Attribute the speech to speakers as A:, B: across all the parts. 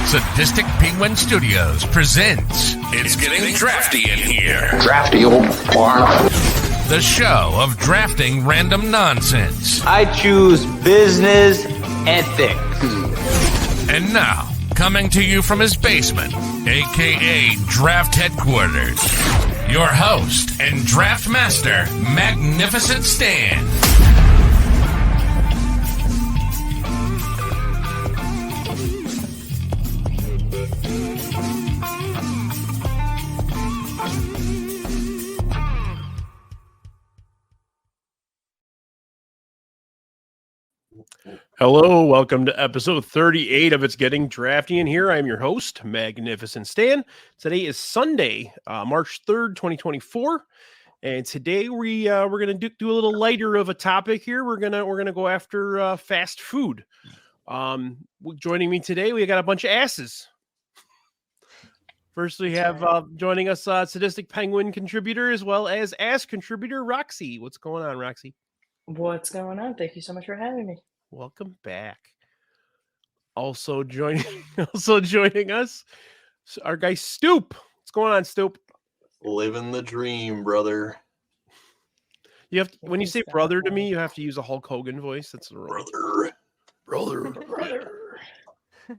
A: Sadistic Penguin Studios presents It's Getting Drafty in Here.
B: Drafty old barn.
A: The show of drafting random nonsense.
C: I choose business ethics.
A: And now, coming to you from his basement, a.k.a. Draft Headquarters, your host and draft master, Magnificent Stan.
D: Hello, welcome to episode 38 of It's Getting Drafty in Here. I'm your host, Magnificent Stan. Today is Sunday, March 3rd, 2024, and today we're gonna do a little lighter of a topic here. We're gonna go after fast food. Joining me today, we got a bunch of asses. First, we have joining us Sadistic Penguin contributor as well as ass contributor Roxy. What's going on, Roxy?
E: What's going on? Thank you so much for having me.
D: Welcome back. Also joining us, our guy Stoop. What's going on, Stoop?
F: Living the dream, brother.
D: You have when you say brother to me, you have to use a Hulk Hogan voice. That's the rule. Brother.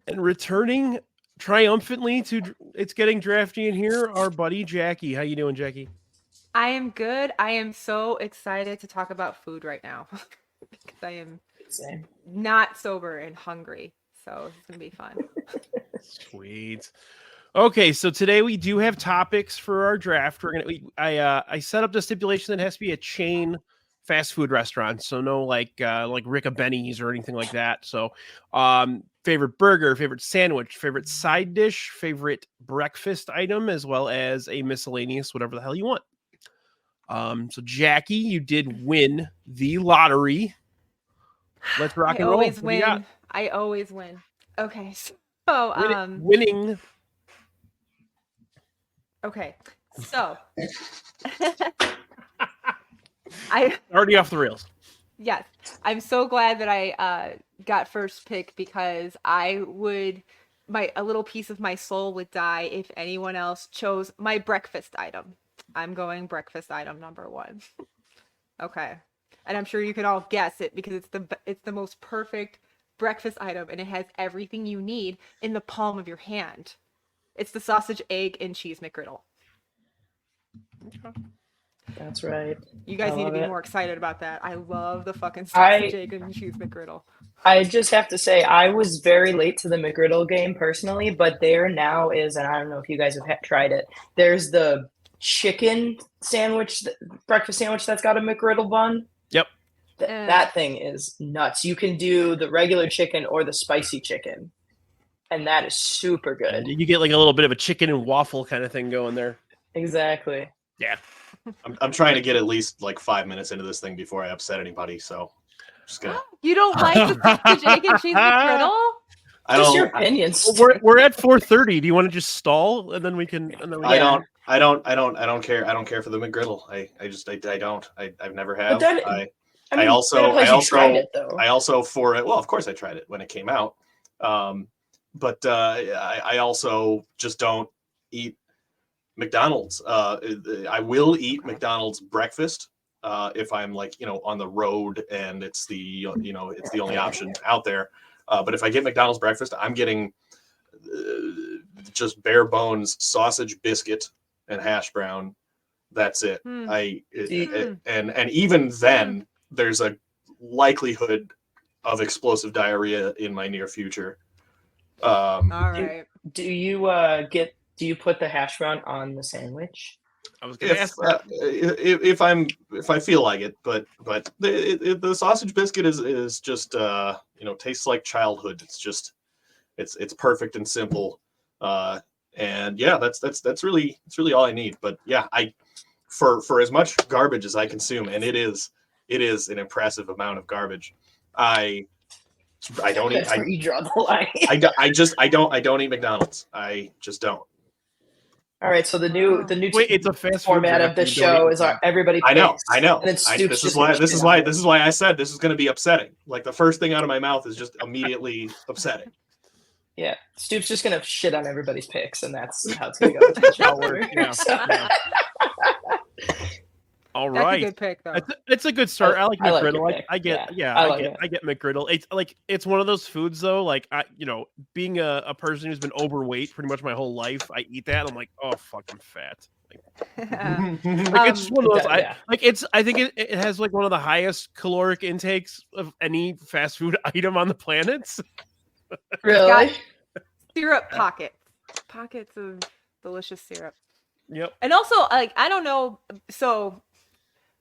D: And returning triumphantly to It's Getting Drafty in Here, our buddy Jacki. How you doing, Jacki?
G: I am good. I am so excited to talk about food right now because I am not sober and hungry. So it's going to be fun.
D: Sweet. Okay, so today we do have topics for our draft. I set up the stipulation that it has to be a chain fast food restaurant. So no like Rick Benny's or anything like that. So favorite burger, favorite sandwich, favorite side dish, favorite breakfast item, as well as a miscellaneous, whatever the hell you want. So Jacki, you did win the lottery. Let's rock and roll.
G: I always win. Okay. So
D: winning.
G: Okay. So I
D: already off the rails.
G: Yes. I'm so glad that I got first pick because a little piece of my soul would die if anyone else chose my breakfast item. I'm going breakfast item number 1. Okay. And I'm sure you can all guess it because it's the most perfect breakfast item and it has everything you need in the palm of your hand. It's the sausage, egg, and cheese McGriddle.
E: That's right.
G: You guys need to be more excited about that. I love the fucking sausage, egg, and cheese McGriddle.
E: I just have to say, I was very late to the McGriddle game personally, but there now is, and I don't know if you guys have tried it, there's the chicken sandwich, breakfast sandwich that's got a McGriddle bun.
D: Yep.
E: That thing is nuts. You can do the regular chicken or the spicy chicken, and that is super good.
D: You get like a little bit of a chicken and waffle kind of thing going there.
E: Exactly.
D: Yeah.
F: I'm trying to get at least like 5 minutes into this thing before I upset anybody, so I'm just gonna...
G: You don't like the sausage, egg, and cheese McGriddle?
E: Just your opinions.
D: We're at 4:30. Do you want to just stall and then we can?
F: I don't care. I don't care for the McGriddle. I don't. I've never have. I also for it. Well, of course I tried it when it came out. But I also just don't eat McDonald's. I will eat McDonald's breakfast if I'm on the road and it's the only option out there. But if I get McDonald's breakfast, I'm getting just bare bones sausage, biscuit, and hash brown. That's it. And even then, there's a likelihood of explosive diarrhea in my near future.
G: All right.
E: Do you put the hash brown on the sandwich?
D: I was going to ask that.
F: If I feel like it, but the sausage biscuit is just tastes like childhood. It's perfect and simple. And yeah, that's really all I need. But yeah, for as much garbage as I consume, and it is an impressive amount of garbage. I don't eat.
E: That's where you draw the line.
F: I don't eat McDonald's. I just don't.
E: All right, so the new
D: it's a fast
E: format
D: food
E: of the show is everybody picks.
F: I know.
E: And then
F: This is why I said this is going to be upsetting. Like the first thing out of my mouth is just immediately upsetting.
E: Yeah, Stoop's just gonna shit on everybody's picks, and that's how it's gonna go.
D: All right,
G: that's a good pick though.
D: It's a good start. I like McGriddle. I get McGriddle. It's one of those foods though. Like being a person who's been overweight pretty much my whole life, I eat that. I'm like, oh, fucking fat. Like it's one of those. I think it has like one of the highest caloric intakes of any fast food item on the planet.
E: Really?
G: Syrup pockets of delicious syrup.
D: Yep.
G: And also, like, I don't know. So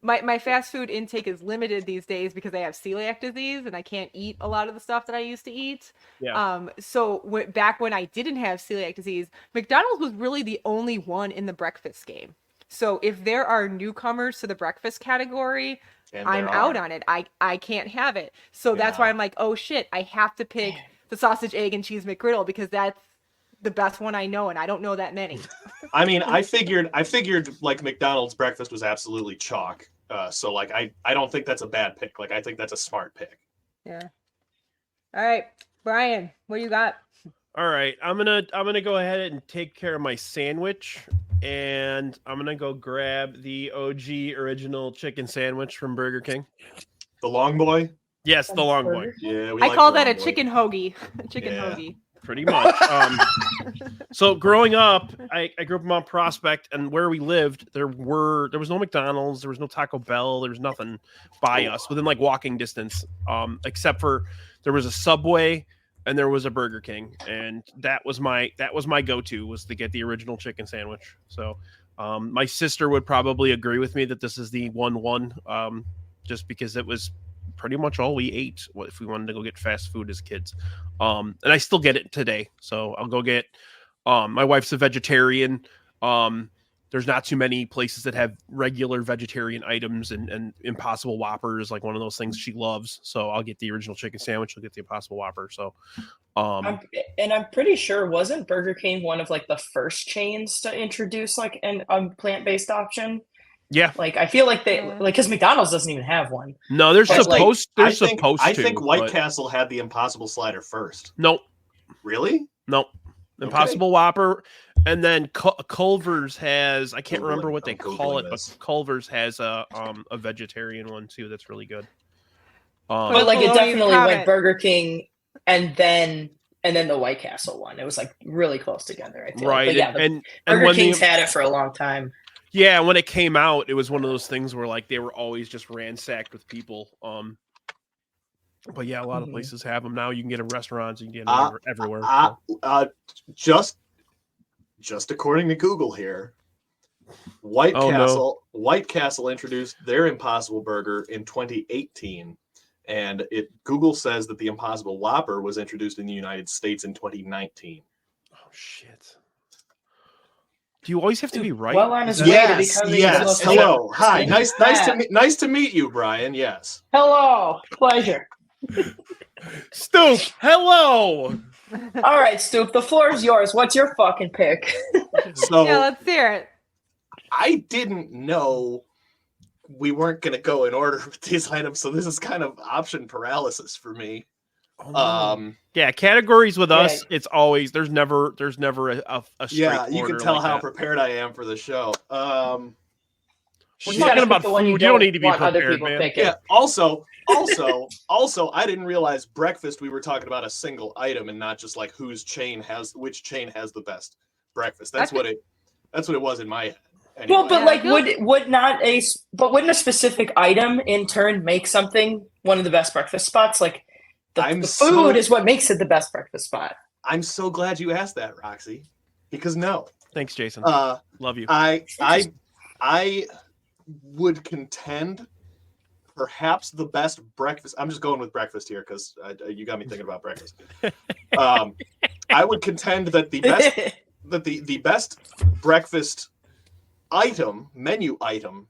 G: my fast food intake is limited these days because I have celiac disease and I can't eat a lot of the stuff that I used to eat.
D: Yeah.
G: So back when I didn't have celiac disease, McDonald's was really the only one in the breakfast game. So if there are newcomers to the breakfast category, I'm out on it. I can't have it. So that's why I'm like, oh shit, I have to pick the sausage, egg, and cheese McGriddle because that's the best one I know, and I don't know that many.
F: I mean, I figured like McDonald's breakfast was absolutely chalk. So like I don't think that's a bad pick. Like I think that's a smart pick.
G: Yeah. All right, Brian, what do you got?
D: All right, I'm gonna go ahead and take care of my sandwich, and I'm gonna go grab the OG original chicken sandwich from Burger King.
F: The long boy.
D: Yes, the long boy.
F: Yeah,
G: I call that a chicken hoagie. Hoagie.
D: Pretty much. So growing up, I grew up in Mount Prospect, and where we lived, there was no McDonald's, there was no Taco Bell, there was nothing by us within like walking distance, except for there was a Subway and there was a Burger King, and that was my go-to was to get the original chicken sandwich. So my sister would probably agree with me that this is the 1-1, just because it was pretty much all we ate if we wanted to go get fast food as kids. And I still get it today. So I'll go get, my wife's a vegetarian. There's not too many places that have regular vegetarian items, and Impossible Whopper is like one of those things she loves. So I'll get the original chicken sandwich. I'll get the Impossible Whopper. So,
E: I'm pretty sure wasn't Burger King one of like the first chains to introduce like a plant-based option?
D: Yeah,
E: like I feel like they because McDonald's doesn't even have one.
D: No, they're supposed. I
F: think White Castle had the Impossible Slider first.
D: Nope.
F: Really?
D: Nope. Impossible Whopper, and then Culver's has. I can't remember what they call it, but Culver's has a vegetarian one too. That's really good.
E: But like it definitely went Burger King, and then the White Castle one. It was like really close together. I feel
D: right.
E: Like. But yeah,
D: and
E: Burger King's had it for a long time.
D: Yeah, when it came out, it was one of those things where like they were always just ransacked with people. But yeah, a lot of places have them now. You can get them in restaurants, you can get them everywhere.
F: Just according to Google here, White Castle introduced their Impossible Burger in 2018, and Google says that the Impossible Whopper was introduced in the United States in 2019.
D: Oh shit. Do you always have to be right?
E: Well, on his way to becoming
F: yes. Hello. Hi. Nice to meet you, Brian. Yes.
E: Hello. Pleasure.
D: Stoop. Hello.
E: All right, Stoop. The floor is yours. What's your fucking pick?
F: So
G: yeah, let's hear it.
F: I didn't know we weren't going to go in order with these items, so this is kind of option paralysis for me.
D: Yeah, categories with us, it's always there's never a straight
F: yeah. You
D: order
F: can tell
D: like
F: how
D: that.
F: prepared I am for the show.
D: We're talking about food. You don't need to be prepared, man.
F: Yeah. Also, I didn't realize breakfast. We were talking about a single item and not just like which chain has the best breakfast. That's what it was in my head. Anyway.
E: Well, but like, wouldn't a specific item in turn make something one of the best breakfast spots? Like, the food is what makes it the best breakfast spot.
F: I'm so glad you asked that, Roxy, because no.
D: Thanks, Jason. Love you.
F: I would contend perhaps the best breakfast. I'm just going with breakfast here because you got me thinking about breakfast. I would contend that the best breakfast menu item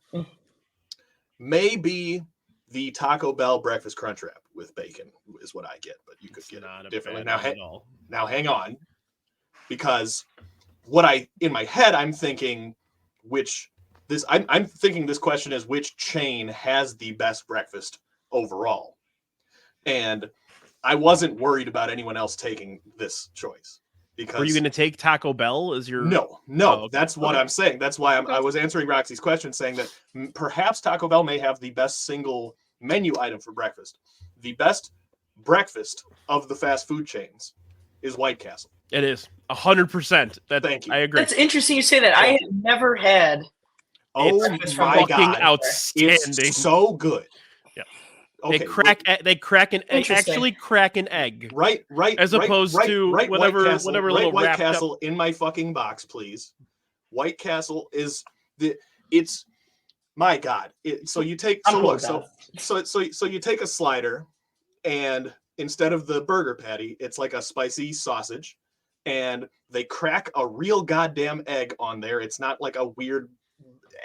F: may be the Taco Bell breakfast crunch wrap with bacon is what I get, but you could get it differently. Now hang on, because in my head, I'm thinking I'm thinking this question is which chain has the best breakfast overall. And I wasn't worried about anyone else taking this choice. Because
D: were you going to take Taco Bell as your?
F: No. Oh, okay. That's what I'm saying. That's why I was answering Roxy's question, saying that perhaps Taco Bell may have the best single menu item for breakfast. The best breakfast of the fast food chains is White Castle.
D: It is 100%.
F: Thank you.
D: I agree.
E: That's interesting you say that. I have never had.
F: Oh my God!
D: Outstanding!
F: It's so good.
D: Yeah.
F: Okay.
D: They crack an egg. Actually, crack an egg.
F: Right.
D: As opposed to whatever little
F: White Castle in my fucking box, please. White Castle is it's my God. So you take so you take a slider, and instead of the burger patty, it's like a spicy sausage, and they crack a real goddamn egg on there. It's not like a weird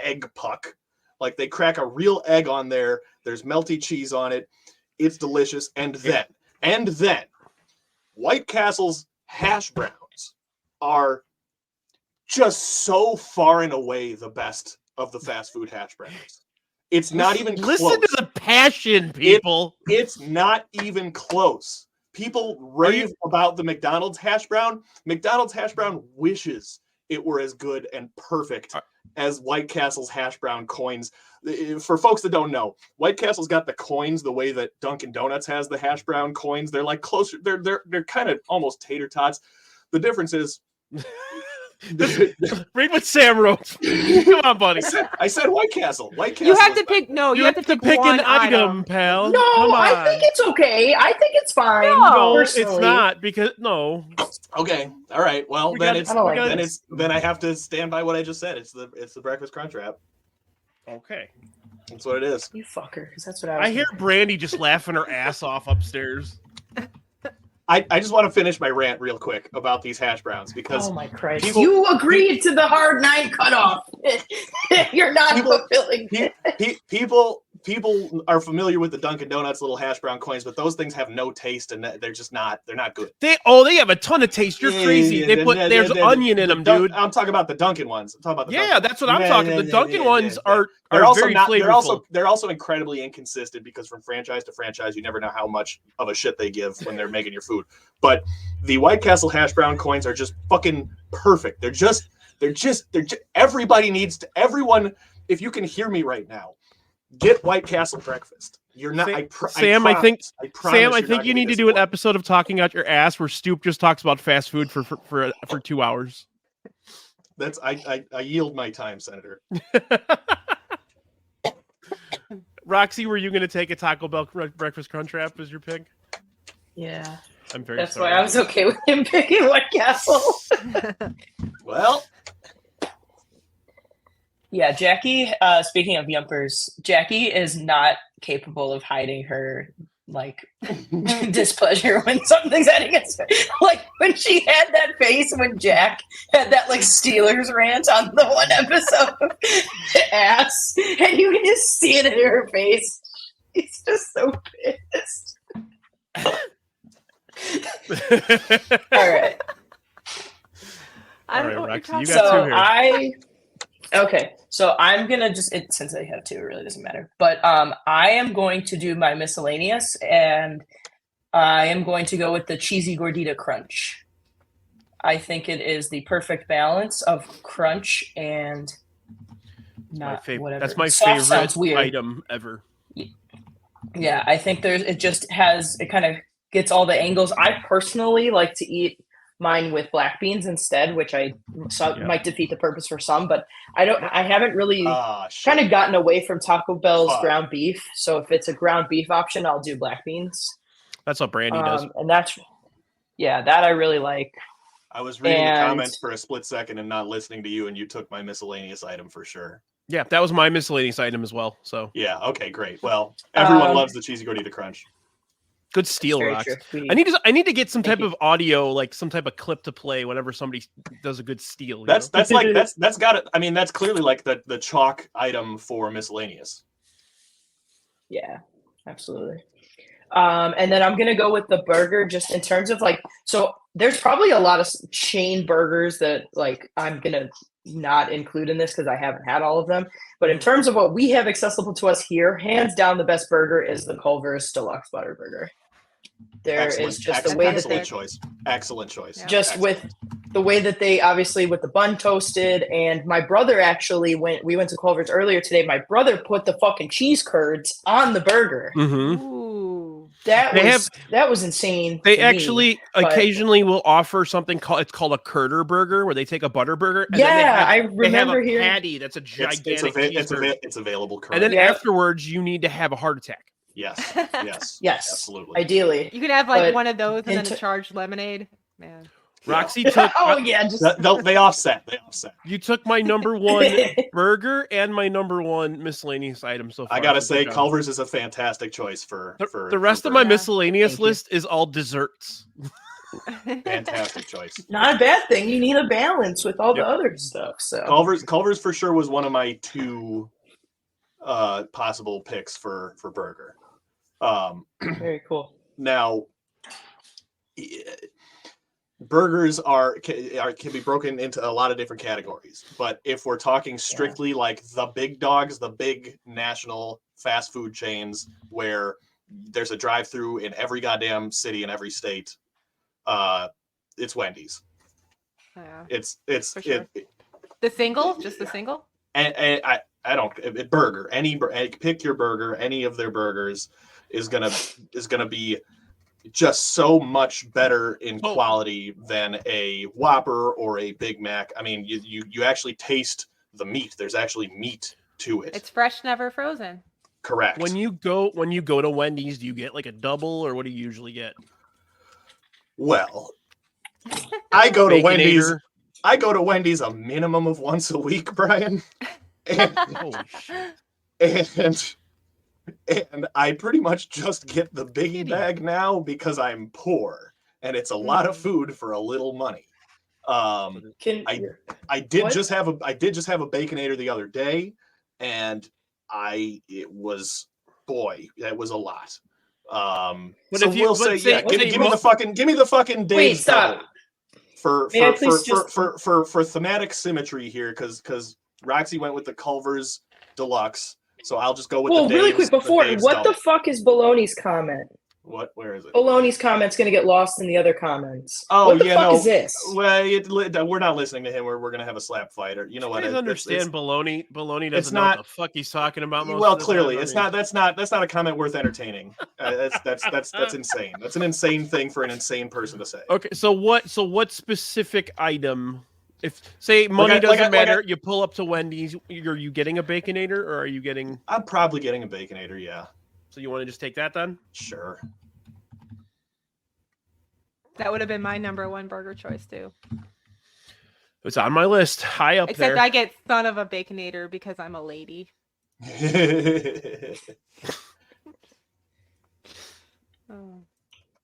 F: egg puck. Like they crack a real egg on there. There's melty cheese on it. It's delicious. And then White Castle's hash browns are just so far and away the best of the fast food hash browns. It's not even close.
D: Listen to the passion, people.
F: It's not even close. People rave about the McDonald's hash brown. McDonald's hash brown wishes it were as good and perfect as White Castle's hash brown coins. For folks that don't know, White Castle's got the coins the way that Dunkin' Donuts has the hash brown coins. They're like closer. They're kind of almost tater tots. The difference is.
D: Read what Sam wrote. Come on, buddy.
F: I said White Castle. White Castle.
G: You have to pick. No, you have to pick
D: an item, pal.
E: No, I think it's okay. I think it's fine.
D: No, it's not because no.
F: Okay, all right. Well, then I have to stand by what I just said. It's the breakfast crunch wrap.
D: Okay,
F: that's what it is.
E: You fucker, because that's what I
D: hear. Brandy just laughing her ass off upstairs.
F: I just want to finish my rant real quick about these hash browns because
E: my Christ, you agreed to the hard 9 cutoff. You're not fulfilling.
F: People are familiar with the Dunkin' Donuts little hash brown coins, but those things have no taste and they're just not. They're not good.
D: They have a ton of taste. You're crazy. There's onion in them, dude.
F: I'm talking about the Dunkin' ones. I'm talking about
D: that's what I'm talking. The Dunkin' ones are very flavorful.
F: They're also incredibly inconsistent because from franchise to franchise, you never know how much of a shit they give when they're making your food. But the White Castle hash brown coins are just fucking perfect. They're just everybody needs to. Everyone, if you can hear me right now, get White Castle breakfast. You're not.
D: Sam, I think you need to do an episode of Talking Out Your Ass where Stoop just talks about fast food for 2 hours.
F: That's I yield my time, Senator.
D: Roxy, were you going to take a Taco Bell breakfast crunch wrap as your pick?
E: Yeah.
D: I'm very
E: That's
D: sorry.
E: why I was okay with him picking White Castle.
F: Well.
E: Yeah, Jacki, speaking of yumpers, Jacki is not capable of hiding her, displeasure when something's heading against her. Like, when she had that face when Jack had that, Steelers rant on the one episode of Ass, and you can just see it in her face. He's just so pissed. All right.
G: I don't know
D: what
G: Roxy,
D: you got two here.
E: Okay, so I'm gonna since I have 2, it really doesn't matter. But I am going to do my miscellaneous, and I am going to go with the cheesy gordita crunch. I think it is the perfect balance of crunch and not whatever.
D: That's my
E: Soft
D: favorite item ever.
E: Yeah, I think it kind of gets all the angles. I personally like to eat mine with black beans instead, which might defeat the purpose for some, but I haven't really kind of gotten away from Taco Bell's ground beef. So if it's a ground beef option, I'll do black beans.
D: That's what Brandy does.
E: And that I really like.
F: I was reading the comments for a split second and not listening to you, and you took my miscellaneous item for sure.
D: Yeah, that was my miscellaneous item as well. So
F: yeah, okay, great. Well, everyone loves the cheesy gordita crunch.
D: Good steal, Rox. I need to get some type of audio, some type of clip to play whenever somebody does a good steal.
F: That's got it. I mean, that's clearly the chalk item for miscellaneous.
E: Yeah, absolutely. And then I'm gonna go with the burger, just in terms of so There's probably a lot of chain burgers that like I'm gonna not include in this because I haven't had all of them. But in terms of what we have accessible to us here, hands down the best burger is the Culver's Deluxe Butter Burger. There is just the way that they
F: excellent choice.
E: Just with the way that they obviously with the bun toasted, and my brother actually we went to Culver's earlier today. My brother put the fucking cheese curds on the burger.
G: Ooh.
E: That was insane.
D: They actually occasionally will offer something called a curder burger, where they take a butter burger. And
E: I remember
D: hearing patty that's a gigantic
F: it's available. Correct.
D: And then afterwards, you need to have a heart attack.
F: Yes,
E: absolutely. Ideally,
G: you can have like one of those and then a charged lemonade. Man,
D: Roxy took.
F: They offset.
D: You took my number one burger and my number one miscellaneous item so far.
F: I gotta say, Culver's is a fantastic choice for
D: the rest of my miscellaneous list is all desserts.
F: Fantastic choice.
E: Not a bad thing. You need a balance with all the other stuff. So
F: Culver's for sure was one of my two possible picks for burger.
E: Very cool.
F: Now, burgers can be broken into a lot of different categories, but if we're talking strictly like the big dogs, the big national fast food chains where there's a drive-through in every goddamn city in every state, it's Wendy's.
G: Yeah.
F: It's
G: sure. The single, just the single.
F: And I don't burger pick your burger. Any of their burgers is gonna be just so much better in quality than a Whopper or a Big Mac. I mean, you actually taste the meat. There's actually meat to it.
G: It's fresh, never frozen.
F: Correct.
D: When you go to Wendy's, do you get like a double, or what do you usually get?
F: Well, I go to Wendy's. I go to Wendy's a minimum of once a week, Brian. And I pretty much just get the biggie bag now because I'm poor and it's a lot of food for a little money. I did just have a Baconator the other day, and that was a lot.
D: But
F: so give me the fucking Dave's double for thematic symmetry here, because Roxy went with the Culver's Deluxe. So I'll just go with the Dave's.
E: Really quick, before, what the fuck is Baloney's comment?
F: What? Where is it?
E: Baloney's comment's going to get lost in the other comments.
F: Oh,
E: what the fuck is this?
F: Well, we're not listening to him. We're going to have a slap fight. Or, you know what?
D: I understand Baloney. Baloney doesn't know what the fuck he's talking about.
F: Clearly, it's not. That's not a comment worth entertaining. That's insane. That's an insane thing for an insane person to say.
D: Okay, so what specific item? If say money doesn't matter, you pull up to Wendy's. Are you getting a Baconator, or are you getting?
F: I'm probably getting a Baconator. Yeah.
D: So you want to just take that then?
F: Sure.
G: That would have been my number one burger choice too.
D: It's on my list, high up there.
G: Except I get son of a Baconator because I'm a lady.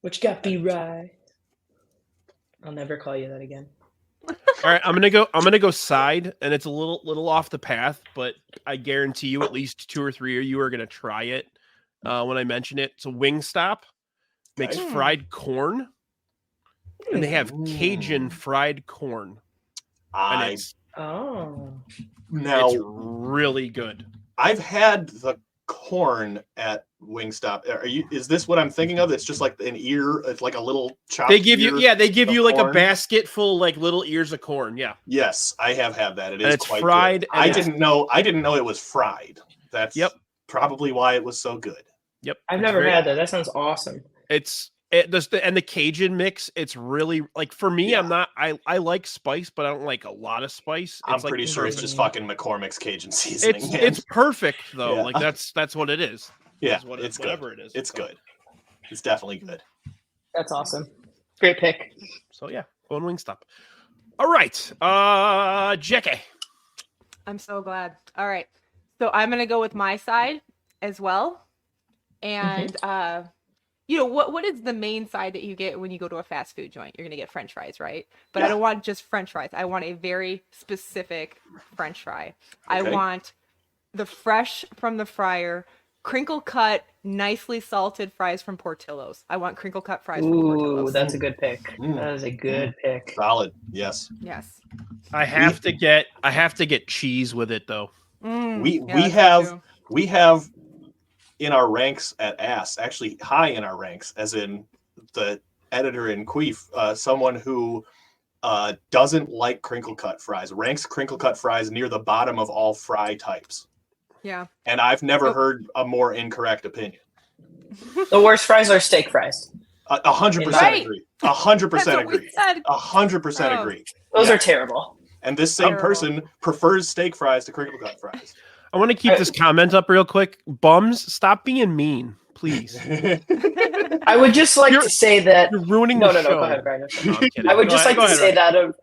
E: What you got, B-Rye? I'll never call you that again.
D: All right, I'm gonna go side, and it's a little off the path, but I guarantee you at least 2 or 3 of you are gonna try it when I mention it. So Wingstop makes fried corn, and they have Cajun fried corn. It's really good.
F: I've had the corn at Wingstop. Is this what I'm thinking of? It's just like an ear. It's like a little chopped.
D: They give you like corn. A basket full like little ears of corn. Yeah.
F: Yes, I have had that. It's quite
D: fried.
F: Good. I didn't know it was fried. That's probably why it was so good.
D: Yep.
E: I've never had that. That sounds awesome.
D: And the Cajun mix, it's really like, for me, I like spice, but I don't like a lot of spice.
F: I'm pretty sure it's just fucking McCormick's Cajun seasoning.
D: It's perfect though. Yeah. Like that's what it is.
F: Yeah, it's whatever good. It is. It's good. It's definitely good.
E: That's awesome. Great pick.
D: So yeah, going Wingstop. All right, Jacki.
G: I'm so glad. All right, so I'm gonna go with my side as well, and you know, what is the main side that you get when you go to a fast food joint? You're going to get French fries, right? But I don't want just French fries. I want a very specific French fry. Okay. I want the fresh from the fryer, crinkle cut, nicely salted fries from Portillo's. I want crinkle cut fries from
E: Ooh,
G: Portillo's.
E: that's a good pick. That is a good pick.
F: Solid. Yes.
G: Yes.
D: I have to get cheese with it though.
F: We have in our ranks at ASS, actually high in our ranks, as in the editor in Queef, someone who doesn't like crinkle cut fries, ranks crinkle cut fries near the bottom of all fry types.
G: Yeah.
F: And I've never heard a more incorrect opinion.
E: The worst fries are steak fries.
F: 100% agree. 100% agree. 100% agree.
E: Those are terrible.
F: And this same person prefers steak fries to crinkle cut fries.
D: I want to keep this comment up real quick. Bums, stop being mean, please.
E: I would just like to say that
D: you're ruining
E: the
D: show.
E: Go ahead, Brian.
D: No, I'm kidding.
E: I would just like to say
D: Ryan.
E: that of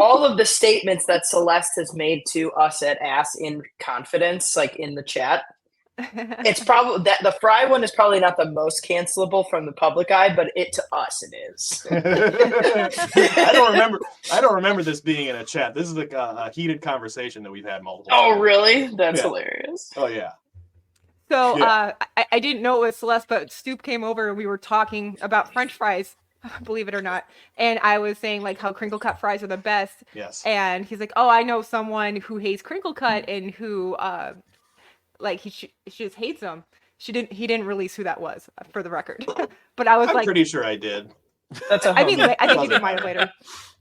E: all of the statements that Celeste has made to us at ASS in confidence, like in the chat, it's probably that the fry one is probably not the most cancelable from the public eye, but to us it is.
F: I don't remember this being in a chat. This is a heated conversation that we've had multiple times.
E: Oh, really? That's hilarious.
F: Oh yeah.
G: So I didn't know it was Celeste, but Stoop came over and we were talking about French fries, believe it or not. And I was saying like how crinkle cut fries are the best.
F: Yes.
G: And he's like, oh, I know someone who hates crinkle cut and who like he just hates them. He didn't release who that was for the record. But I'm
F: pretty sure I did.
E: I
G: think you did mine later.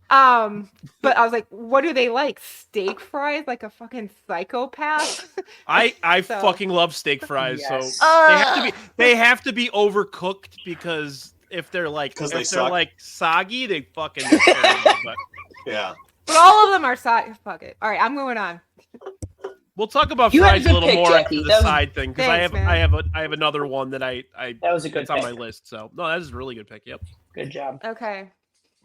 G: But I was like, what do they like? Steak fries? Like a fucking psychopath?
D: I fucking love steak fries.
E: Yes.
D: So they have to be overcooked because if they're like soggy, they fucking but,
F: yeah.
G: But all of them are soggy. Fuck it. All right, I'm moving on.
D: We'll talk about
E: You
D: fries
E: had
D: a
E: a good
D: little
E: pick,
D: more
E: Jacki.
D: after
E: That
D: the
E: was-
D: side thing because I have another one that I
E: That was a good
D: it's on
E: pick.
D: my list. So no, that is a really good pick. Yep.
E: Good job.
G: Okay.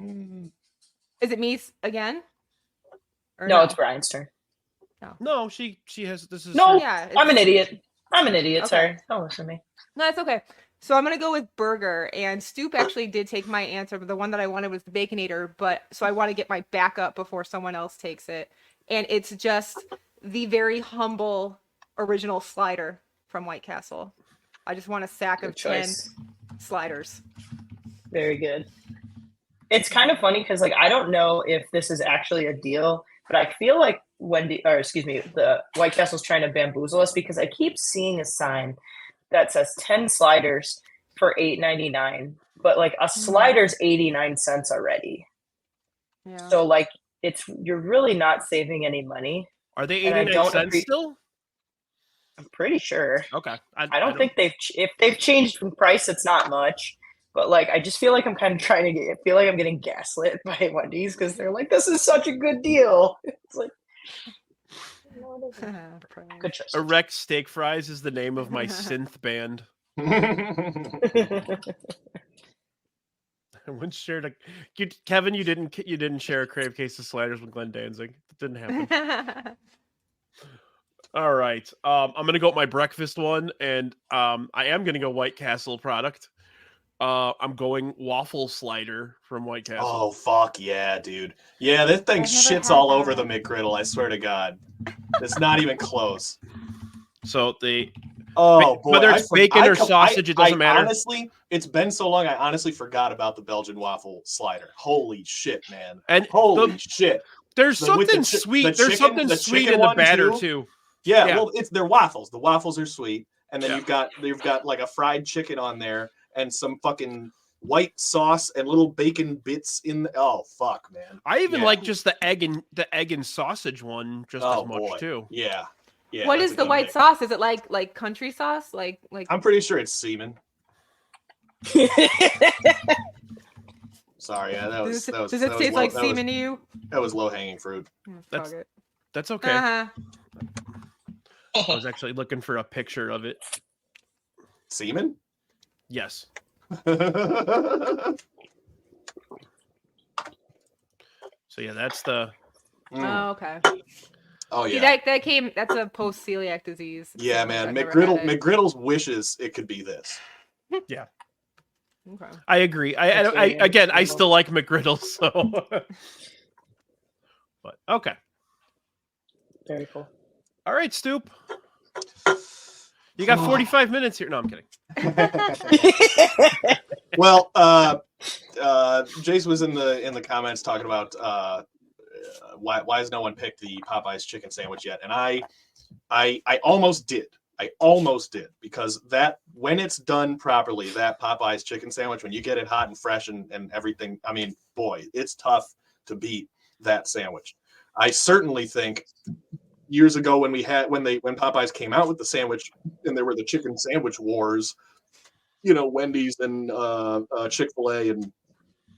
G: Is it me again? Or
E: No, it's Brian's turn.
D: No, she has this is
E: No,
G: Yeah,
E: I'm an idiot.
G: Okay.
E: Sorry. Don't listen to me.
G: No, it's okay. So I'm gonna go with burger, and Stoop actually did take my answer, but the one that I wanted was the Baconator. But so I want to get my backup before someone else takes it, and it's just the very humble original slider from White Castle. I just want a sack of 10 sliders.
E: Very good. It's kind of funny because like I don't know if this is actually a deal, but I feel like the White Castle's trying to bamboozle us because I keep seeing a sign that says 10 sliders for $8.99, but like a slider's 89 cents already.
G: Yeah.
E: So like you're really not saving any money.
D: Are they
E: And I
D: 89
E: don't
D: cents still?
E: I'm pretty sure.
D: Okay.
E: I don't think if they've changed from price, it's not much. But like, I just feel like I'm kind of I feel like I'm getting gaslit by Wendy's because they're like, this is such a good deal. It's like, good choice.
D: Erect Steak Fries is the name of my synth band. I once shared Kevin, you didn't share a crave case of sliders with Glenn Danzig. It didn't happen. All right. I'm gonna go with my breakfast one, and I am gonna go White Castle product. I'm going waffle slider from White Castle.
F: Oh fuck yeah, dude! Yeah, this thing shits all over the McGriddle. I swear to God, it's not even close.
D: So
F: boy,
D: whether it's bacon or sausage, it doesn't matter.
F: Honestly, it's been so long. I honestly forgot about the Belgian waffle slider. Holy shit, man!
D: And
F: holy shit!
D: There's something sweet. There's something sweet in the batter too.
F: Yeah, well, they're waffles. The waffles are sweet, and then you've got like a fried chicken on there and some fucking white sauce and little bacon bits in the, oh fuck, man.
D: I even like just the egg and sausage one just as much too.
F: Yeah. Yeah.
G: What is the white sauce? Is it like country sauce? Like
F: I'm pretty sure it's semen. Sorry, yeah, that was
G: does it taste like semen to you?
F: That was low-hanging fruit.
D: That's okay. I was actually looking for a picture of it.
F: Semen?
D: Yes. So yeah, that's the.
G: Oh, okay.
F: Oh yeah.
G: See, that's a post-celiac disease.
F: Yeah, man. McGriddle's wishes it could be this.
D: Yeah.
G: Okay.
D: I agree. I still like McGriddle, so. But okay.
E: Very cool.
D: All right, Stoop. You got 45 minutes here. No, I'm kidding.
F: Well, Jace was in the comments talking about why has no one picked the Popeyes chicken sandwich yet? And I almost did. I almost did, because that, when it's done properly, that Popeyes chicken sandwich, when you get it hot and fresh and everything, I mean, boy, it's tough to beat that sandwich. I certainly think years ago when Popeyes came out with the sandwich and there were the chicken sandwich wars, Wendy's and Chick-fil-A, and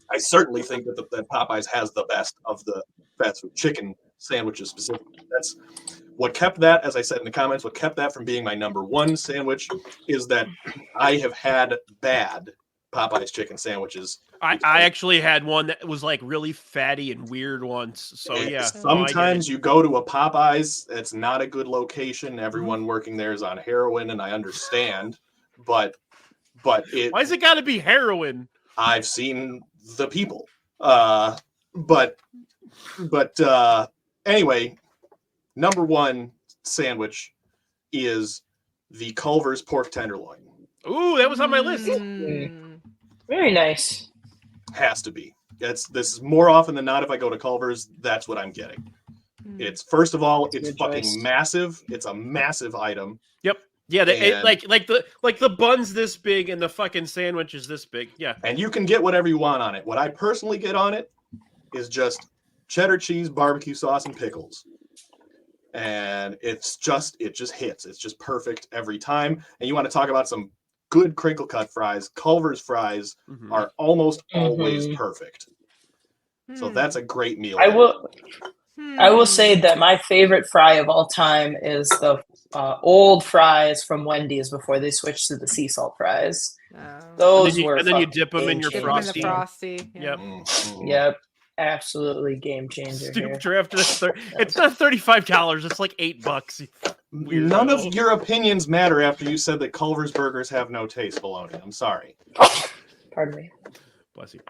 F: I certainly think that Popeyes has the best of the fast food chicken sandwiches specifically. That's what kept that, as I said in the comments, what kept that from being my number one sandwich is that I have had bad Popeyes chicken sandwiches.
D: I actually had one that was like really fatty and weird once. So yeah.
F: Sometimes you go to a Popeyes, it's not a good location. Everyone working there is on heroin, and I understand, but why
D: is it got to be heroin?
F: I've seen the people. But anyway, number one sandwich is the Culver's pork tenderloin.
D: Ooh, that was on my list.
E: Very nice.
F: Has to be. This is more often than not, if I go to Culver's, that's what I'm getting. It's, first of all, it's fucking massive. It's a massive item.
D: Yep. Yeah, like the bun's this big and the fucking sandwich is this big. Yeah.
F: And you can get whatever you want on it. What I personally get on it is just cheddar cheese, barbecue sauce, and pickles. And it just hits. It's just perfect every time. And you want to talk about some good crinkle cut fries? Culver's fries are almost always perfect. So that's a great meal.
E: I will say that my favorite fry of all time is the old fries from Wendy's before they switched to the sea salt fries. Those were,
D: and then you dip them in your
G: frosty.
D: Yep.
E: Yep. Absolutely game changer.
D: Stoop drafted it's not $35, it's like $8.
F: None of your opinions matter after you said that Culver's burgers have no taste, Baloney. I'm sorry.
E: Pardon me.
D: Bless you.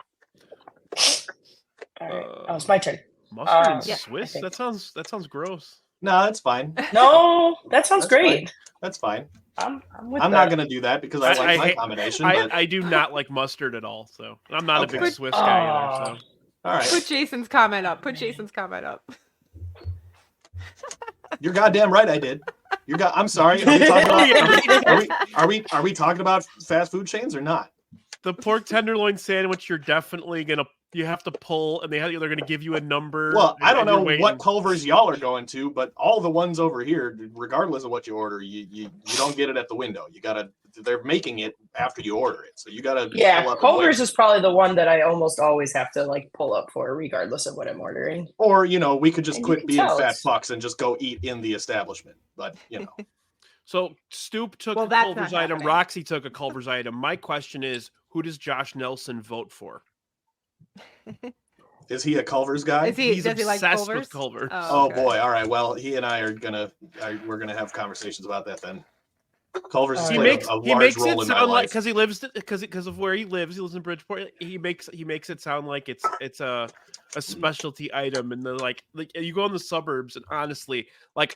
E: All right. It's my turn.
D: Mustard and Swiss? That sounds gross.
F: No, that's fine.
E: No, that sounds great.
F: Fine. That's fine.
E: I'm
F: not going to do that because I like my combination.
D: I do not like mustard at all, so I'm not a big Swiss guy either. So.
F: All right.
G: Put Jason's comment up.
F: You're goddamn right. I did. I'm sorry. Are we talking about fast food chains or not?
D: The pork tenderloin sandwich, you're definitely you have to pull, and they're going to give you a number.
F: Well, I don't know what Culver's y'all are going to, but all the ones over here, regardless of what you order, you don't get it at the window. They're making it after you order it, so you gotta.
E: Yeah, Culver's is probably the one that I almost always have to pull up for, regardless of what I'm ordering.
F: Or we could just quit being fat fucks and just go eat in the establishment. But
D: So Stoop took a Culver's item. Roxy took a Culver's item. My question is, who does Josh Nelson vote for?
F: Is he a Culver's guy?
G: Does he like Culver's?
D: With Culver's.
F: Oh boy! All right. Well, he and I we're gonna have conversations about that then. Culver's is a large role in my life
D: because of where he lives. He lives in Bridgeport. He makes it sound like it's a specialty item, and like you go in the suburbs, and honestly,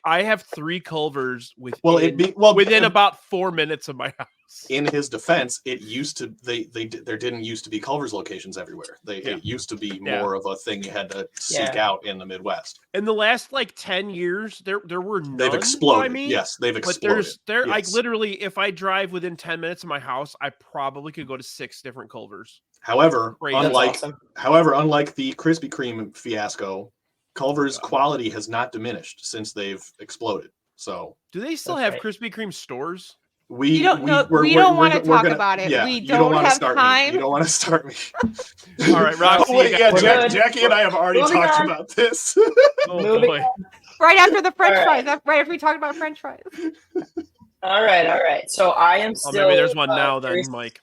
D: I have 3 Culver's within about 4 minutes of my house.
F: In his defense, it used to there didn't used to be Culver's locations everywhere. It used to be more of a thing you had to seek out in the Midwest.
D: In the last 10 years, there were none.
F: They've exploded. Yes, they've exploded.
D: But literally, if I drive within 10 minutes of my house, I probably could go to 6 different Culver's.
F: However, unlike the Krispy Kreme fiasco, Culver's quality has not diminished since they've exploded. So,
D: do they still have Krispy Kreme stores?
G: We don't want to talk about it. We don't have time.
F: You don't want to start me.
D: All right, Roxy.
F: Jackie and I have already talked about this.
D: Oh boy!
G: Right after the French fries. Right after we talked about French fries.
E: All right. So I am still.
D: Maybe there's one now then, Mike.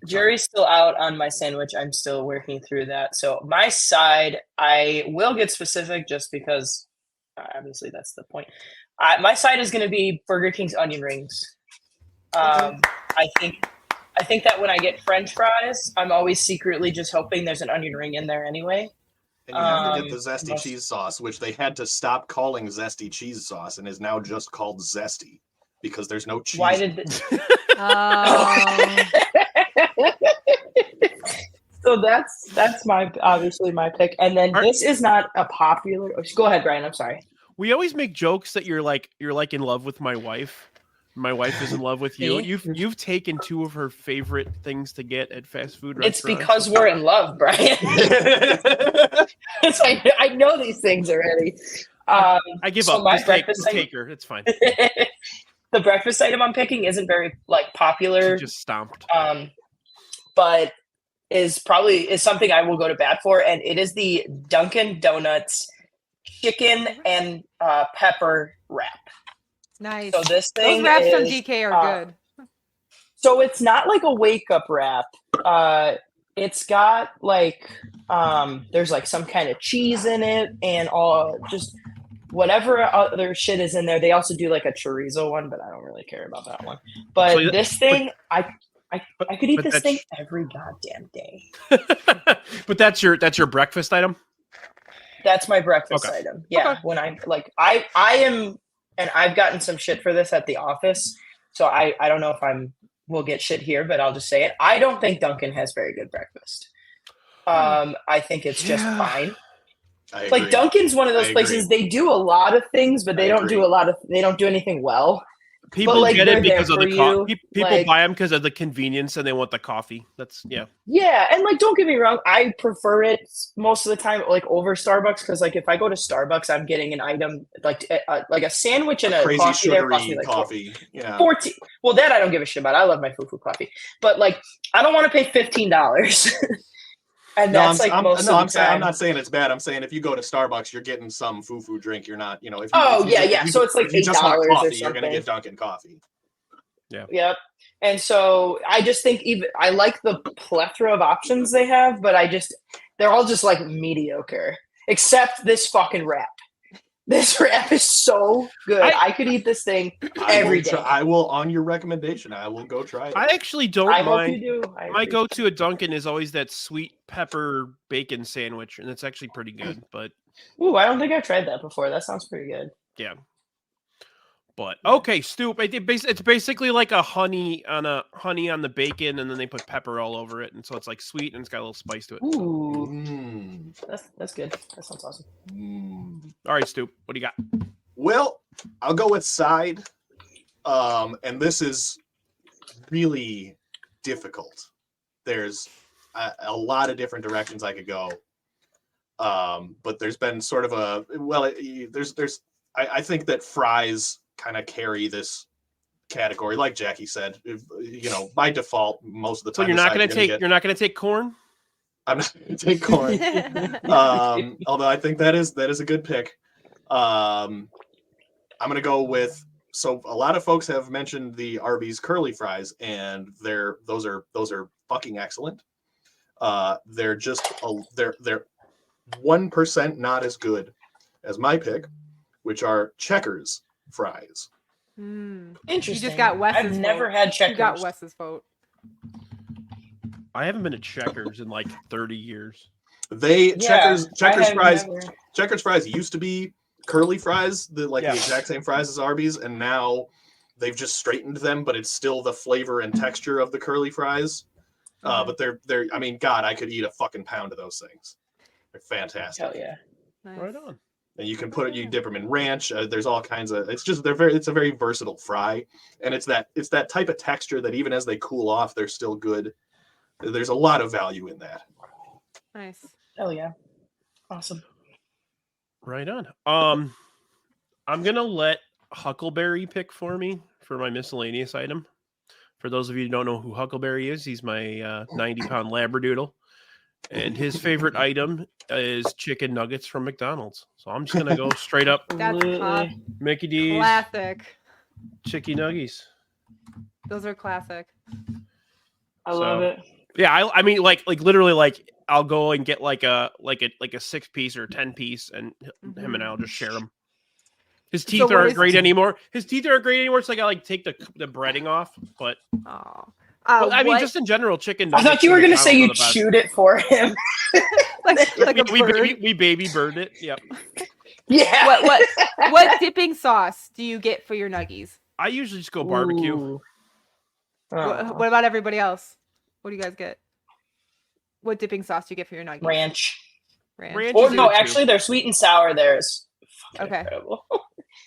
E: Jury's still out on my sandwich. I'm still working through that. So my side, I will get specific just because, obviously, that's the point. My side is going to be Burger King's onion rings. I think that when I get French fries, I'm always secretly just hoping there's an onion ring in there anyway.
F: And you have to get the zesty cheese sauce, which they had to stop calling zesty cheese sauce and is now just called zesty. because there's no cheese.
E: Why did? So that's obviously my pick. And then this is not a popular. Go ahead, Brian. I'm sorry.
D: We always make jokes that you're like in love with my wife. My wife is in love with you. You've taken two of her favorite things to get at fast food restaurants.
E: It's because we're in love, Brian. It's like, I know these things already.
D: I give up. Just take her. It's fine.
E: The breakfast item I'm picking isn't very popular.
D: She just stomped.
E: But is something I will go to bat for, and it is the Dunkin' Donuts chicken and pepper wrap.
G: Nice.
E: So this thing,
G: those wraps from DK are good.
E: So it's not like a wake up wrap. It's got there's some kind of cheese in it and just whatever other shit is in there. They also do a chorizo one, but I don't really care about that one. But so this thing, I could eat this thing every goddamn day.
D: But that's your breakfast item?
E: That's my breakfast item. Yeah. Okay. When I am, and I've gotten some shit for this at the office. So I don't know if we'll get shit here, but I'll just say it. I don't think Dunkin' has very good breakfast. I think it's just fine. Dunkin's one of those places, they do a lot of things, but they don't do anything well.
D: People get it because of the coffee. People buy them because of the convenience and they want the coffee. Yeah,
E: and don't get me wrong, I prefer it most of the time over Starbucks because if I go to Starbucks, I'm getting an item like a sandwich and a
F: crazy
E: coffee.
F: Sugary coffee.
E: 14. Well, that I don't give a shit about. I love my foo coffee, but I don't want to pay $15. And that's I'm
F: not saying it's bad. I'm saying if you go to Starbucks, you're getting some foo drink. You're not, if you,
E: so it's $8
F: or something. You're
E: going
F: to get Dunkin' coffee.
D: Yeah.
E: Yep. And so I just think I like the plethora of options they have, but they're all just mediocre, except this fucking wrap. This wrap is so good. I could eat this thing every day.
F: I will, on your recommendation, I will go try it.
D: I actually don't mind. Hope you do. My go-to at Dunkin' is always that sweet pepper bacon sandwich, and it's actually pretty good. But
E: I don't think I've tried that before. That sounds pretty good.
D: Yeah. But okay, Stoop. It's basically like a honey on the bacon, and then they put pepper all over it, and so it's sweet and it's got a little spice to it.
E: Ooh, that's good. That sounds awesome.
D: All right, Stoop. What do you got?
F: Well, I'll go with side, and this is really difficult. There's a lot of different directions I could go, but there's been sort of I think that fries kind of carry this category, like Jacki said. By default, most of the time.
D: So you're not going to take corn.
F: I'm not going to take corn. Although I think that is a good pick. I'm going to go with. So a lot of folks have mentioned the Arby's curly fries, and those are fucking excellent. They're they're 1% not as good as my pick, which are Checkers fries.
E: Interesting.
G: You just got Wes's
E: I've never had Checkers.
G: You got Wes's vote.
D: I haven't been to Checkers in 30 years.
F: Checkers fries used to be curly fries, the exact same fries as Arby's, and now they've just straightened them, but it's still the flavor and texture of the curly fries. But they're God, I could eat a fucking pound of those things. They're fantastic.
E: Hell yeah.
G: Nice.
D: Right on.
F: And you can you dip them in ranch. There's all kinds of. It's a very versatile fry, and it's that type of texture that even as they cool off, they're still good. There's a lot of value in that.
G: Nice.
E: Hell yeah. Awesome.
D: Right on. I'm gonna let Huckleberry pick for me for my miscellaneous item. For those of you who don't know who Huckleberry is, he's my 90-pound Labradoodle. And his favorite item is chicken nuggets from McDonald's. So I'm just going to go straight up.
G: That's hot.
D: Mickey D's.
G: Classic.
D: Chicky nuggies.
G: Those are classic.
E: I love it.
D: Yeah, I mean, literally, I'll go and get like a 6-piece or 10-piece, and him and I'll just share them. His teeth aren't great anymore. So I gotta take the breading off. But just in general, chicken nuggets.
E: I thought you were gonna say you chewed it for him.
D: we baby bird it. Yep.
E: Yeah.
G: What dipping sauce do you get for your nuggies?
D: I usually just go barbecue.
G: What about everybody else? What do you guys get? What dipping sauce do you get for your nuggets?
E: Ranch.
D: Or
E: no, actually, they're sweet and sour. There's
G: okay.
E: Incredible.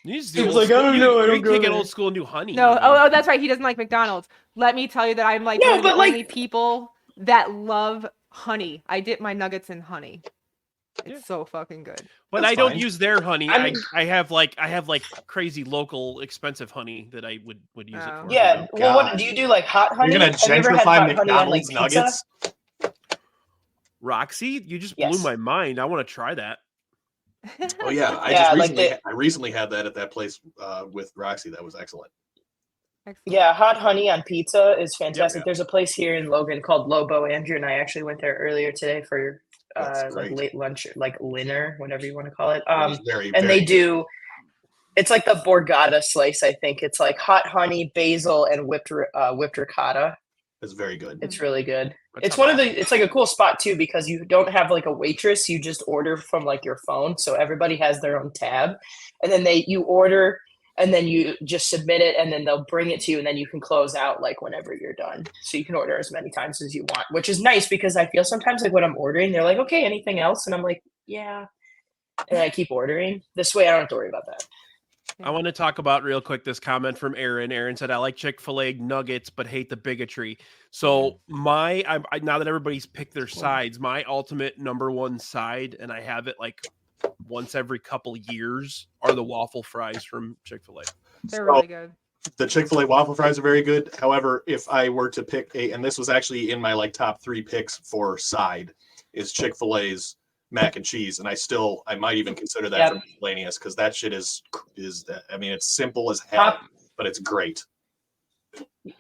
D: You just do like, I don't know. I don't get old school and do honey.
G: No, oh, that's right. He doesn't like McDonald's. Let me tell you that I'm like one of the only people that love honey. I dip my nuggets in honey. It's so fucking good.
D: But I don't use their honey. I have like crazy local expensive honey that I would use it for.
E: Yeah. Well, what do you do? Like hot honey?
F: You're gonna gentrify McDonald's nuggets?
D: Roxy, you just blew my mind. I want to try that.
F: Oh yeah, I recently had that at that place with Roxy. That was excellent.
E: Yeah, hot honey on pizza is fantastic. Yep. There's a place here in Logan called Lobo. Andrew and I actually went there earlier today for like late lunch, like dinner, whatever you want to call it. They do. It's like the borgata slice. I think it's like hot honey, basil, and whipped ricotta.
F: It's very good.
E: It's really good. It's like a cool spot too because you don't have like a waitress. You just order from like your phone, so everybody has their own tab, and then you order. And then you just submit it, and then they'll bring it to you, and then you can close out like whenever you're done. So you can order as many times as you want, which is nice because I feel sometimes like when I'm ordering, they're like, "Okay, anything else?" And I'm like, "Yeah," and I keep ordering. This way, I don't have to worry about that.
D: I want to talk about real quick this comment from Aaron. Aaron said, "I like Chick-fil-A nuggets, but hate the bigotry." So now that everybody's picked their sides, my ultimate number one side, and I have it like once every couple years, are the waffle fries from Chick-fil-A.
G: They're really good.
F: The Chick-fil-A waffle fries are very good. However, if I were to pick and this was actually in my like top 3 picks for side, is Chick-fil-A's mac and cheese, and I might even consider that from miscellaneous because that shit is I mean it's simple as hell, but it's great.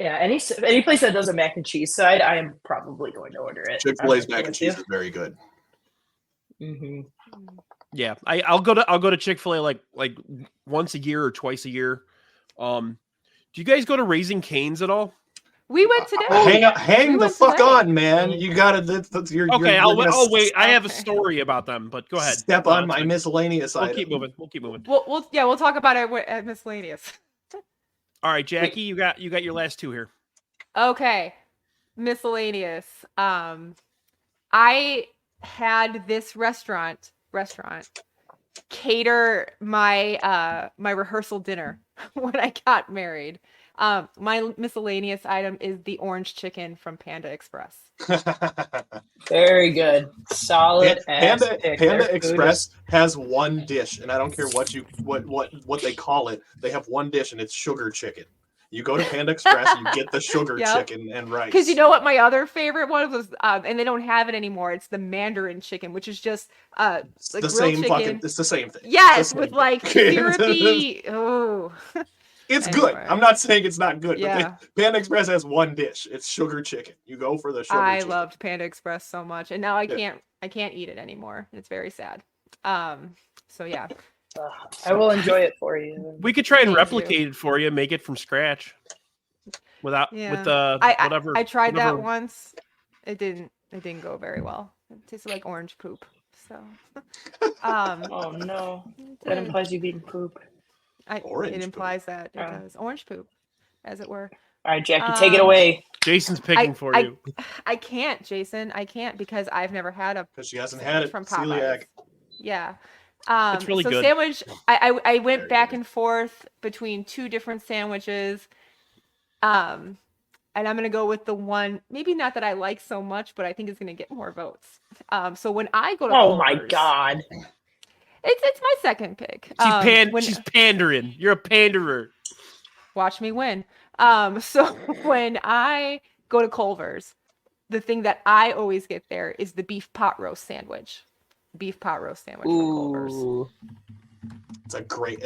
E: Yeah, any place that does a mac and cheese side, I am probably going to order it.
F: Chick-fil-A's mac and cheese is very good.
E: Mm-hmm.
D: Yeah, I'll go to Chick-fil-A like once a year or twice a year. Do you guys go to Raising Cane's at all?
G: We went today.
F: Hang the fuck on, man. You gotta.
D: Okay, I'll wait. I have a story about them, but go ahead.
F: Step on my miscellaneous side.
D: We'll keep moving.
G: We'll talk about it at miscellaneous.
D: All right, Jackie, you got your last 2 here.
G: Okay, miscellaneous. I had this restaurant cater my my rehearsal dinner when I got married. My miscellaneous item is the orange chicken from Panda Express.
E: Very good. Solid.
F: Panda Express has one dish, and I don't care what they call it. They have one dish, and it's sugar chicken. You go to Panda Express, you get the sugar chicken and rice.
G: Because you know what my other favorite one was, and they don't have it anymore. It's the Mandarin chicken, which is just like
F: the same chicken. It's the same thing.
G: Yes, with like syrupy. Oh.
F: It's good. I'm not saying it's not good. Yeah. But Panda Express has one dish. It's sugar chicken. You go for the sugar chicken. I
G: loved Panda Express so much, and now I can't eat it anymore. It's very sad. So yeah.
E: I will enjoy it for you.
D: We could try and replicate it for you, make it from scratch. With whatever.
G: I tried that once. It didn't go very well. It tasted like orange poop. So
E: oh no. That implies you've eaten poop.
G: It implies that it does. Orange poop, as it were.
E: All right, Jackie, take it away.
D: Jason's picking for you.
G: I can't, Jason. I can't because I've never had
F: because she hasn't had it from Popeyes.
G: Yeah.
D: It's really good.
G: Sandwich, I went back and forth between 2 different sandwiches. And I'm going to go with the one, maybe not that I like so much, but I think it's going to get more votes. So when I go to
E: Culver's, my God.
G: It's my second pick.
D: She's pandering. You're a panderer.
G: Watch me win. So when I go to Culver's, the thing that I always get there is the beef pot roast sandwich. Beef pot roast sandwich from Culver's.
F: It's a great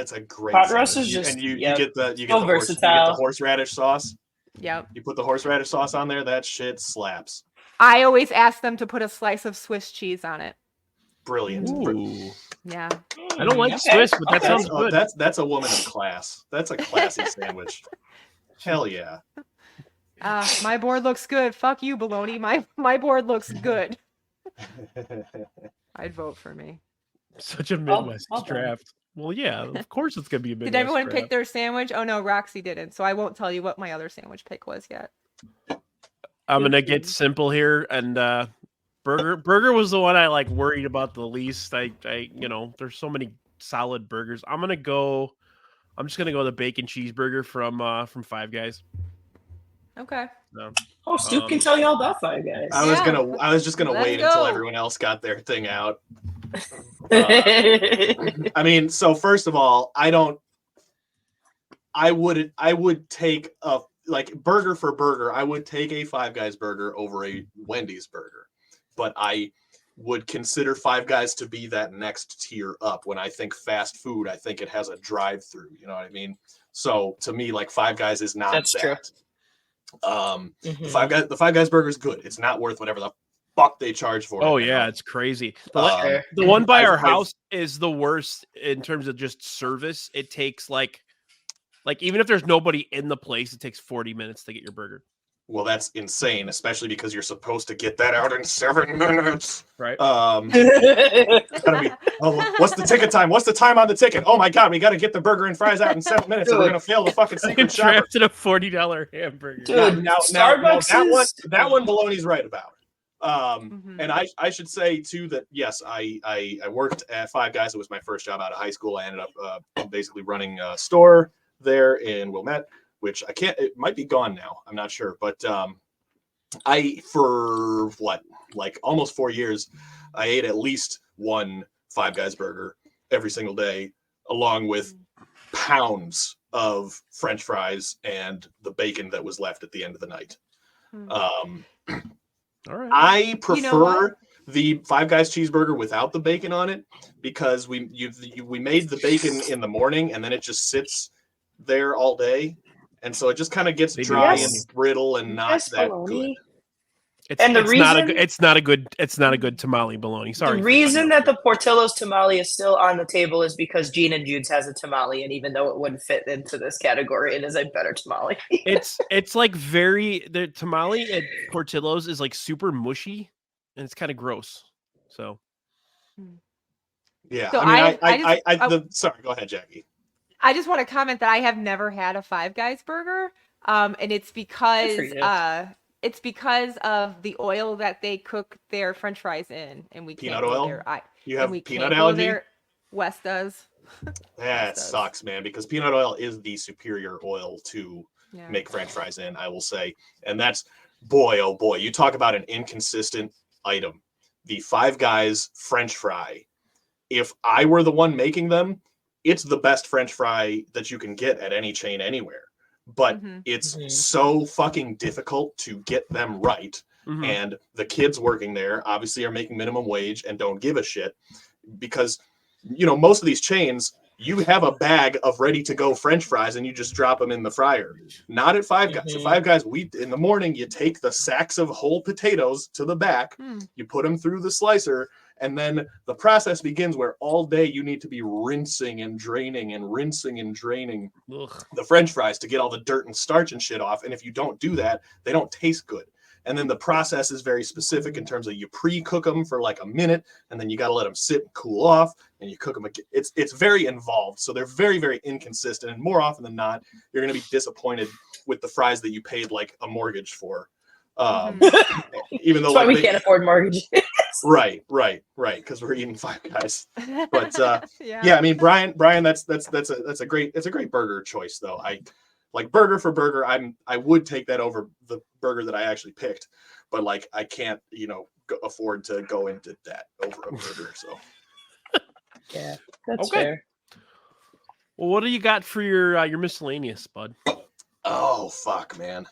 E: pot roast is just
F: you get the horseradish sauce.
G: Yep.
F: You put the horseradish sauce on there, that shit slaps.
G: I always ask them to put a slice of Swiss cheese on it.
F: Brilliant.
D: Ooh.
G: Yeah.
D: I don't like Swiss, but that sounds good.
F: That's a woman of class. That's a classy sandwich. Hell yeah.
G: My board looks good. Fuck you, baloney. My board looks good. I'd vote for me.
D: Such a Midwest draft. Well, yeah, of course it's gonna be a big.
G: Did everyone pick their sandwich? Oh no, Roxy didn't. So I won't tell you what my other sandwich pick was yet.
D: I'm gonna get simple here, and burger was the one I like worried about the least. I there's so many solid burgers. I'm just gonna go the bacon cheeseburger from Five Guys.
G: Okay.
D: So,
E: Stoop can tell you all about Five Guys.
F: I was just gonna wait until everyone else got their thing out. I mean, so first of all, I would take a burger for burger. I would take a Five Guys burger over a Wendy's burger, but I would consider Five Guys to be that next tier up. When I think fast food, I think it has a drive-through. You know what I mean? So to me, like Five Guys is not
E: That's
F: that.
E: True.
F: The Five Guys burger is good. It's not worth whatever the fuck they charge for it.
D: Oh yeah, it's crazy. The one by our house is the worst in terms of just service. It takes like even if there's nobody in the place, it takes 40 minutes to get your burger.
F: Well, that's insane, especially because you're supposed to get that out in 7 minutes.
D: Right.
F: Gotta be, what's the ticket time? What's the time on the ticket? Oh my God, we got to get the burger and fries out in 7 minutes, or we're gonna fail the fucking secret shopper.
D: Drafted a $40 hamburger.
E: Dude,
F: now that one Baloney's right about. And I should say too that yes, I worked at Five Guys. It was my first job out of high school. I ended up basically running a store there in Wilmette, which it might be gone now. I'm not sure, but I for almost 4 years, I ate at least one Five Guys burger every single day, along with pounds of French fries and the bacon that was left at the end of the night.
D: All right.
F: I prefer the Five Guys cheeseburger without the bacon on it because we made the bacon in the morning and then it just sits there all day, and so it just kind of gets dry and brittle and not that good.
D: It's not a good tamale bologna. Sorry.
E: The reason that the Portillo's tamale is still on the table is because Gene and Jude's has a tamale, and even though it wouldn't fit into this category, it is a better tamale.
D: it's like the tamale at Portillo's is like super mushy, and it's kind of gross. So
F: yeah,
G: so
F: sorry, go ahead, Jackie.
G: I just want to comment that I have never had a Five Guys burger, and it's because of the oil that they cook their French fries in, and we
F: peanut
G: can't go
F: oil.
G: there.
F: You have peanut allergy.
G: Wes does.
F: That sucks, man. Because peanut oil is the superior oil to make French fries in. I will say, and that's oh boy, you talk about an inconsistent item. The Five Guys French fry. If I were the one making them, it's the best French fry that you can get at any chain anywhere. But it's so fucking difficult to get them right. And the kids working there obviously are making minimum wage and don't give a shit because, most of these chains, you have a bag of ready to go French fries and you just drop them in the fryer. Not at Five Guys. At Five Guys, in the morning, you take the sacks of whole potatoes to the back, you put them through the slicer, and then the process begins where all day you need to be rinsing and draining the French fries to get all the dirt and starch and shit off. And if you don't do that, they don't taste good. And then the process is very specific in terms of you pre-cook them for like a minute, and then you got to let them sit and cool off, and you cook them again. It's very involved. So they're very, very inconsistent. And more often than not, you're going to be disappointed with the fries that you paid like a mortgage for. Even though
E: that's why we can't afford mortgages.
F: Right. Because we're eating Five Guys. But I mean, Brian, that's a great burger choice though. I like burger for burger. I would take that over the burger that I actually picked, but like I can't, afford to go into that over a burger. So
E: yeah, that's fair.
D: Well, what do you got for your miscellaneous, bud?
F: Oh fuck, man.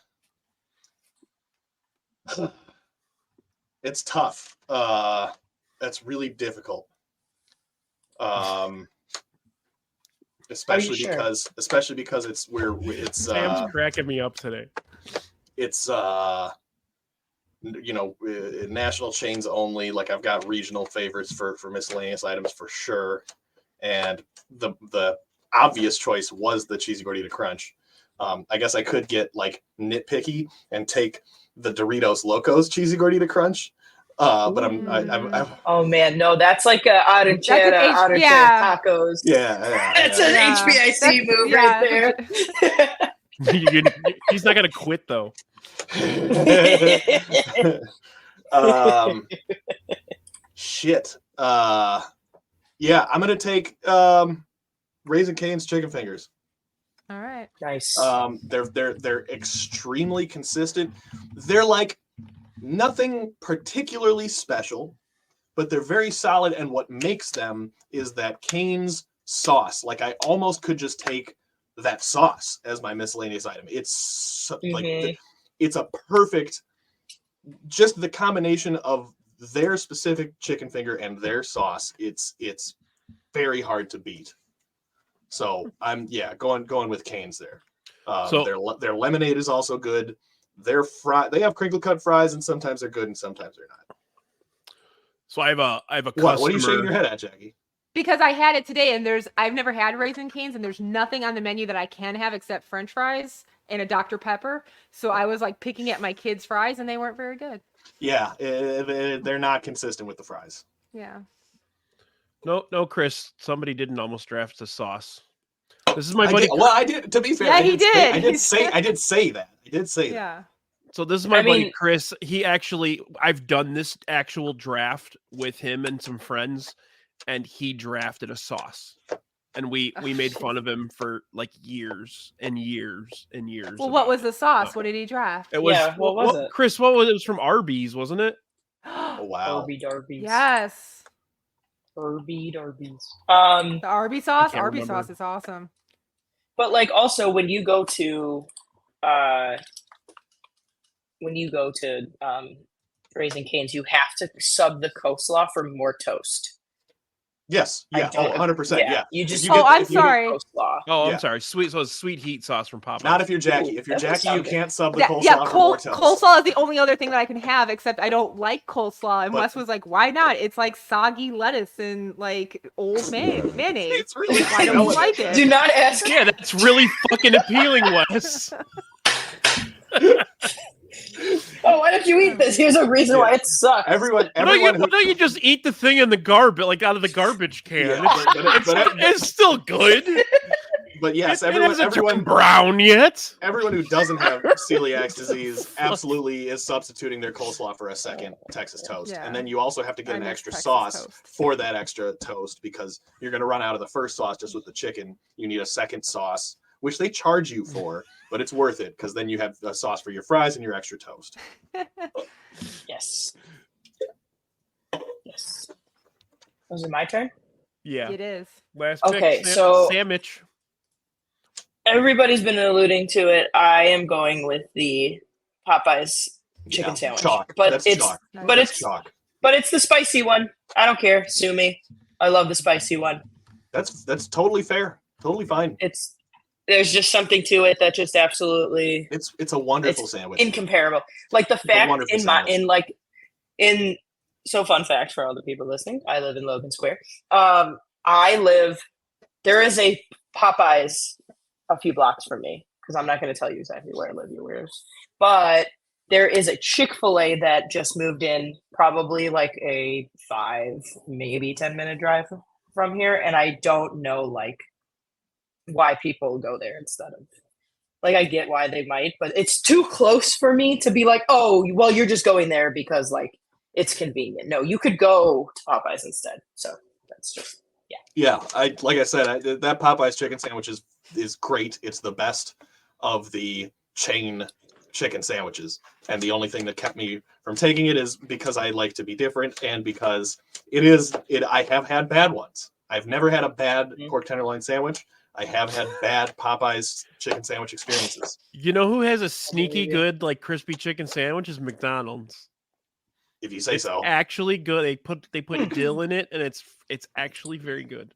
F: It's tough. That's really difficult. Especially because it's
D: Sam's cracking me up today.
F: It's national chains only. Like I've got regional favorites for miscellaneous items for sure. And the obvious choice was the cheesy gordita crunch. I guess I could get like nitpicky and take the Doritos Locos cheesy gordita crunch. But I'm
E: oh man, no, that's like a arrachera tacos.
F: Yeah.
E: It's an HBIC move right
D: there. He's not gonna quit though.
F: Shit. Yeah, I'm gonna take Raising Cane's chicken fingers.
G: All right.
E: Nice.
F: They're extremely consistent. They're like nothing particularly special, but they're very solid. And what makes them is that Cane's sauce. Like I almost could just take that sauce as my miscellaneous item. It's like it's a perfect, just the combination of their specific chicken finger and their sauce. It's very hard to beat. So I'm going with Cane's there. Their lemonade is also good. They have crinkle cut fries, and sometimes they're good and sometimes they're not.
D: So I have a customer.
F: What are you shaking your head at, Jacki?
G: Because I had it today, and I've never had Raising Cane's, and there's nothing on the menu that I can have except French fries and a Dr. Pepper. So I was like picking at my kids' fries, and they weren't very good.
F: Yeah, they're not consistent with the fries.
G: Yeah.
D: No, Chris. Somebody didn't almost draft the sauce. This is my buddy.
F: I did. To be fair,
G: yeah, he did.
F: I did say that.
G: Yeah.
D: So this is my buddy Chris. I've done this actual draft with him and some friends, and he drafted a sauce, and we made fun of him for like years and years and years.
G: Well, what was the sauce? What did he draft?
D: It was
E: what was it?
D: Chris, what was it? It was from Arby's, wasn't it?
F: Oh wow.
E: Arby's.
G: Yes.
E: Arby's.
G: The Arby's sauce. Arby's sauce is awesome.
E: But like also when you go to Raising Cane's, you have to sub the coleslaw for more toast.
F: Yes. Yeah. 100%. Yeah.
E: You just.
G: I'm sorry.
D: I'm sorry. Sweet heat sauce from Popeyes.
F: Not if you're Jacki. If you're Jacki, you can't sub the coleslaw.
G: Yeah,
F: for more toast.
G: Coleslaw is the only other thing that I can have, except I don't like coleslaw. And Wes was like, "Why not? It's like soggy lettuce and like old mayonnaise.
F: It's really.
G: Why don't you like it?"
E: Do not ask.
D: Yeah, that's really fucking appealing, Wes.
E: Oh, why don't you eat this? Here's a reason why it sucks.
F: Everyone
D: why don't you just eat the thing in the garbage, like out of the garbage can?
F: Yeah,
D: it's still good.
F: But yes,
D: it hasn't
F: everyone
D: turned brown yet.
F: Everyone who doesn't have celiac disease absolutely is substituting their coleslaw for a second Texas toast.
G: Yeah.
F: And then you also have to get an extra
G: Texas
F: sauce
G: toast.
F: for that extra toast because you're going to run out of the first sauce just with the chicken. You need a second sauce, which they charge you for, but it's worth it because then you have a sauce for your fries and your extra toast.
E: Yes. Was it my turn?
D: Yeah,
G: it is.
D: Last
E: okay,
D: pick,
E: so
D: sandwich.
E: Everybody's been alluding to it. I am going with the Popeyes chicken sandwich.
F: Chalk.
E: But
F: That's
E: it's
F: chalk.
E: but
F: That's
E: it's
F: chalk.
E: But it's the spicy one. I don't care. Sue me. I love the spicy one.
F: That's totally fair. Totally fine.
E: There's just something to it that just absolutely.
F: It's a wonderful sandwich.
E: Incomparable. Like the fact so fun fact for all the people listening. I live in Logan Square. There is a Popeyes a few blocks from me because I'm not going to tell you exactly where I live. You weirdos. But there is a Chick-fil-A that just moved in, probably like a 5, maybe 10-minute drive from here, and I don't know like why people go there instead of like I get why they might, but it's too close for me to be like, oh, well, you're just going there because like it's convenient. No, you could go to Popeyes instead. So that's just
F: Yeah, like I said, that Popeyes chicken sandwich is great. It's the best of the chain chicken sandwiches, and the only thing that kept me from taking it is because I like to be different, and because I have had bad ones. I've never had a bad pork tenderloin sandwich. I have had bad Popeyes chicken sandwich experiences.
D: You know who has a sneaky good like crispy chicken sandwich is McDonald's.
F: If you say so.
D: Actually good. They put dill in it, and it's actually very good.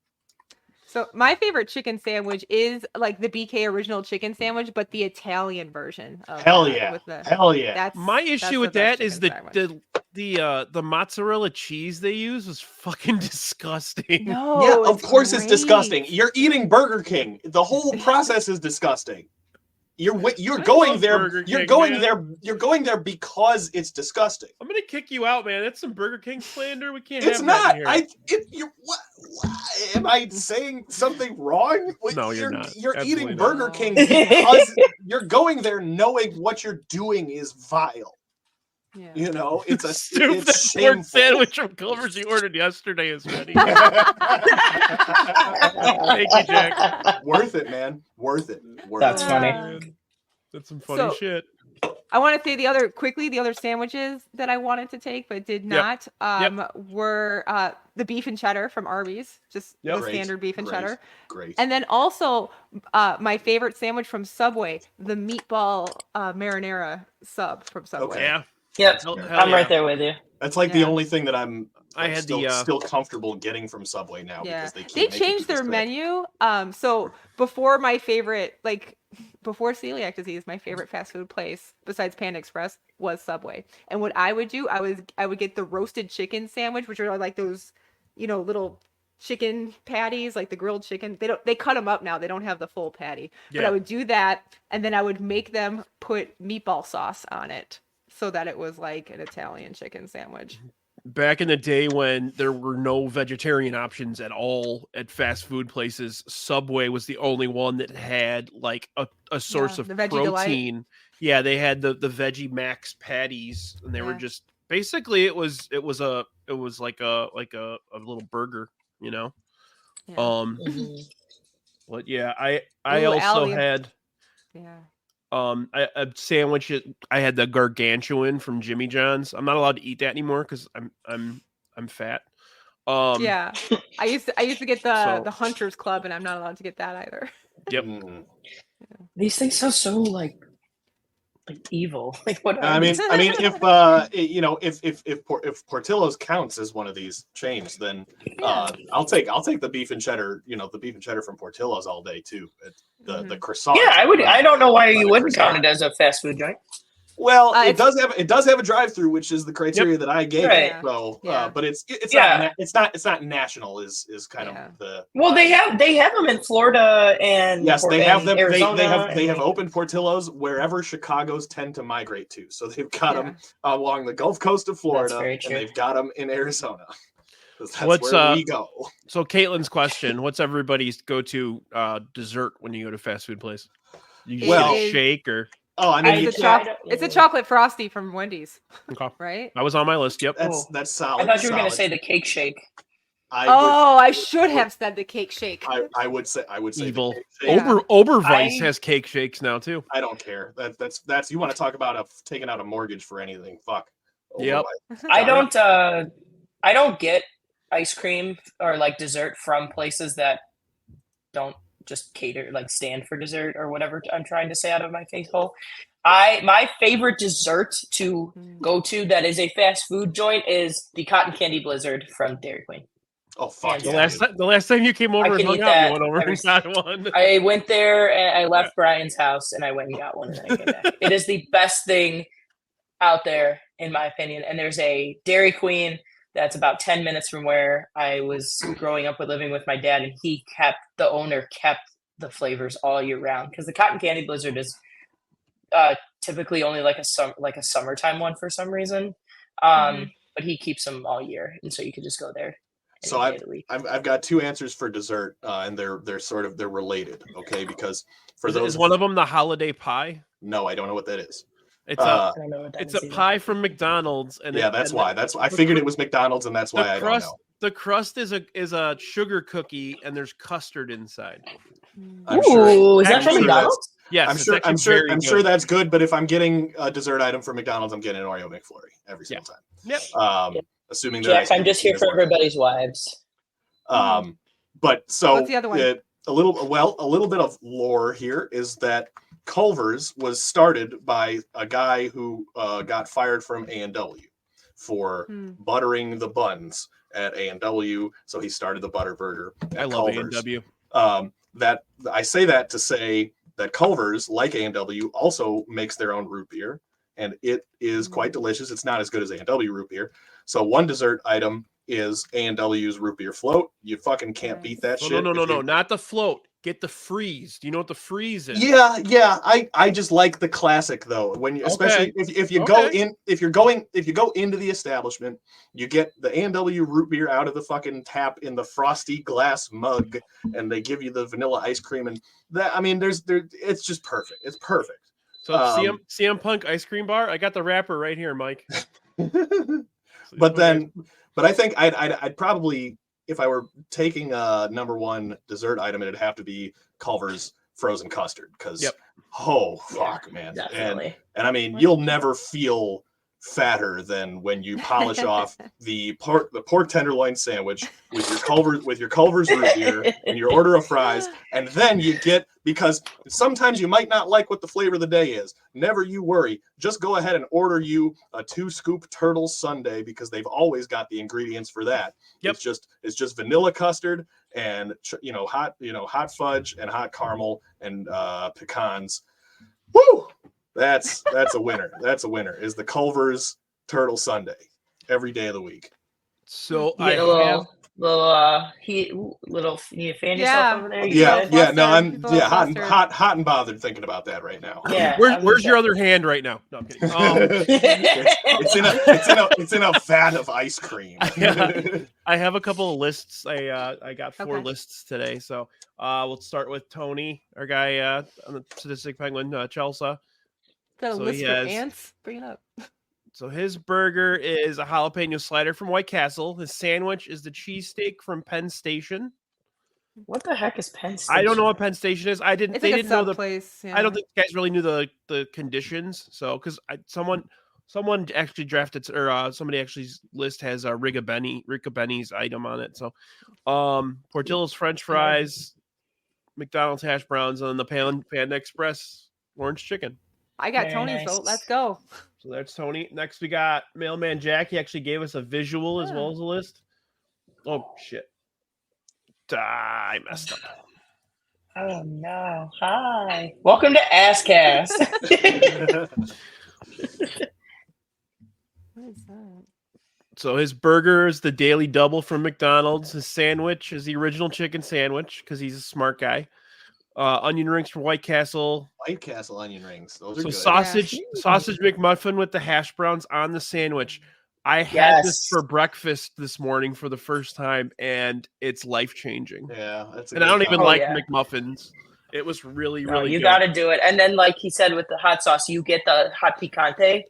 G: So my favorite chicken sandwich is like the BK original chicken sandwich, but the Italian version.
F: Hell yeah! Hell yeah!
G: That's
D: my issue with that is
G: sandwich.
D: the mozzarella cheese they use was fucking disgusting.
G: No,
F: yeah, of course it's disgusting. You're eating Burger King. The whole process is disgusting. You're going there.
D: Burger
F: You're
D: King,
F: going
D: man.
F: there. You're going there because it's disgusting.
D: I'm gonna kick you out, man. That's some Burger King slander. We can't.
F: It's
D: have
F: not.
D: that here.
F: What? Am I saying something wrong?
D: No, you're not.
F: You're
D: Absolutely
F: eating
D: not.
F: Burger King because you're going there knowing what you're doing is vile.
G: Yeah.
F: You know, it's a
D: Stoop, that pork sandwich from Culver's you ordered yesterday is ready. Thank you, Jack.
F: Worth it, man. Worth it.
E: That's funny.
D: That's some funny
G: So-
D: shit.
G: I want to say the other sandwiches that I wanted to take but did not were the beef and cheddar from Arby's, just the standard beef and cheddar.
F: Great.
G: And then also my favorite sandwich from Subway, the meatball marinara sub from Subway.
F: Okay.
D: Yeah.
E: Yep,
D: Hell
E: I'm
D: yeah.
E: right there with you.
F: That's like the only thing that I'm
D: had
F: still comfortable getting from Subway now because they
G: changed their menu. So before my favorite, before celiac disease, my favorite fast food place besides Panda Express was Subway. And what I would do, I would get the roasted chicken sandwich, which are like those, little chicken patties, like the grilled chicken. They cut them up now. They don't have the full patty.
D: Yeah.
G: But I would do that, and then I would make them put meatball sauce on it so that it was like an Italian chicken sandwich.
D: Back in the day when there were no vegetarian options at all at fast food places, Subway was the only one that had like a source of
G: the Veggie Delight.
D: protein. Yeah, they had the Veggie Max patties, and they were just basically it was like a little burger, you know.
G: Yeah.
D: But yeah, I also had a sandwich. I had the gargantuan from Jimmy John's. I'm not allowed to eat that anymore because I'm fat.
G: I used to get the Hunters Club, and I'm not allowed to get that either.
D: Yep.
E: These things sound so like evil. Like what?
F: I mean, if Portillo's counts as one of these chains, then I'll take the beef and cheddar. The beef and cheddar from Portillo's all day too. The croissant.
E: Yeah, I would. I don't know why you wouldn't count it as a fast food joint.
F: Well, it does have a drive-through, which is the criteria that I gave it. So, but it's not national. Is kind of the.
E: Well, they have them in Florida and
F: yes, they have them.
E: Arizona
F: They have opened Portillo's wherever Chicago's tend to migrate to. So they've got them along the Gulf Coast of Florida, and they've got them in Arizona. That's where we go.
D: So Caitlin's question: what's everybody's go-to dessert when you go to fast food place? You just get a shake or.
F: Oh, I mean,
G: it's a chocolate frosty from Wendy's.
D: Okay.
G: Right?
D: That was on my list. Yep.
F: That's solid.
E: I thought you were going to say the cake shake.
G: I should have said the cake shake.
F: I would say
D: evil. Oberweis has cake shakes now too.
F: I don't care. That's you want to talk about taking out a mortgage for anything? Fuck.
D: Yep.
E: I don't get ice cream or like dessert from places that don't just cater, like stand for dessert or whatever I'm trying to say out of my face hole. My favorite dessert to go to that is a fast food joint is the cotton candy blizzard from Dairy Queen.
F: Oh fuck!
D: The last time you came over and hung out, you went over and got one.
E: I went there and I left Brian's house and I went and got one and I came back. It is the best thing out there in my opinion. And there's a Dairy Queen that's about 10 minutes from where I was growing up living with my dad, and the owner kept the flavors all year round because the cotton candy blizzard is typically only like a summertime one for some reason, but he keeps them all year, and so you could just go there.
F: So I've got two answers for dessert, and they're related, okay? Because
D: is one of them the holiday pie?
F: No, I don't know what that is.
D: It's a pie from McDonald's, and
F: that's why I figured it was McDonald's, and that's why I don't know.
D: The crust is a sugar cookie, and there's custard inside.
E: Is that from McDonald's?
D: Yes,
F: I'm sure that's good. But if I'm getting a dessert item from McDonald's, I'm getting an Oreo McFlurry every single time.
D: Yep.
F: Assuming
E: Jack, I'm just here for everybody's wives.
F: But so
G: what's the other one?
F: A little bit of lore here is that Culver's was started by a guy who got fired from A&W for buttering the buns at A&W, so he started the butter burger at Culver's.
D: A&W.
F: That I say that to say that Culver's, like A&W, also makes their own root beer, and it is quite delicious. It's not as good as A&W root beer. So one dessert item is A&W's root beer float. You fucking can't beat that shit.
D: No, not the float. get the freeze. Do you know what the freeze is?
F: Yeah. I just like the classic though. When you, especially if you go in, if you go into the establishment, you get the A&W root beer out of the fucking tap in the frosty glass mug, and they give you the vanilla ice cream, and that, I mean, it's just perfect. It's perfect.
D: So CM Punk ice cream bar. I got the wrapper right here, Mike.
F: But I think I'd probably, if I were taking a number one dessert item, it'd have to be Culver's frozen custard, because man.
E: Definitely.
F: And I mean, you'll never feel fatter than when you polish off the pork tenderloin sandwich with your Culver's root beer and your order of fries, and then you get, because sometimes you might not like what the flavor of the day is. Never you worry. Just go ahead and order you a 2-scoop turtle sundae, because they've always got the ingredients for that.
D: Yep.
F: It's just vanilla custard and hot fudge and hot caramel and pecans. Woo! That's a winner. That's a winner. Is the Culver's turtle sundae every day of the week.
D: So
E: you need a little you need to fan yourself over there.
F: I'm hot and bothered thinking about that right now.
E: Yeah.
D: Where's your other hand right now? No, I'm kidding.
F: It's in a vat of ice cream.
D: I have a couple of lists. I got 4 lists today. So we'll start with Tony, our guy on the Sadistic Penguin, Chelsea.
G: Got a list for ants? Bring it up.
D: So his burger is a jalapeno slider from White Castle. His sandwich is the cheesesteak from Penn Station.
E: What the heck is Penn Station?
D: I don't know what Penn Station is. They didn't know the
G: place. Yeah.
D: I don't think the guys really knew the conditions. So because someone actually drafted, or somebody actually list has a Rick Benny's item on it. So Portillo's French fries, McDonald's hash browns, and then the Panda Express orange chicken.
G: I got Tony, so let's go.
D: So that's Tony. Next, we got Mailman Jacki. Actually gave us a visual as well as a list. Oh, shit. I messed up.
E: Oh, no. Hi. Welcome to ASScast.
G: What is that?
D: So his burger is the Daily Double from McDonald's. His sandwich is the original chicken sandwich, because he's a smart guy. Onion rings from White Castle.
F: White Castle onion rings. Those are good.
D: Sausage McMuffin with the hash browns on the sandwich. I had this for breakfast this morning for the first time, and it's life-changing.
F: Yeah.
D: And I don't even like McMuffins. It was really good.
E: You got to do it. And then, like he said, with the hot sauce, you get the hot picante,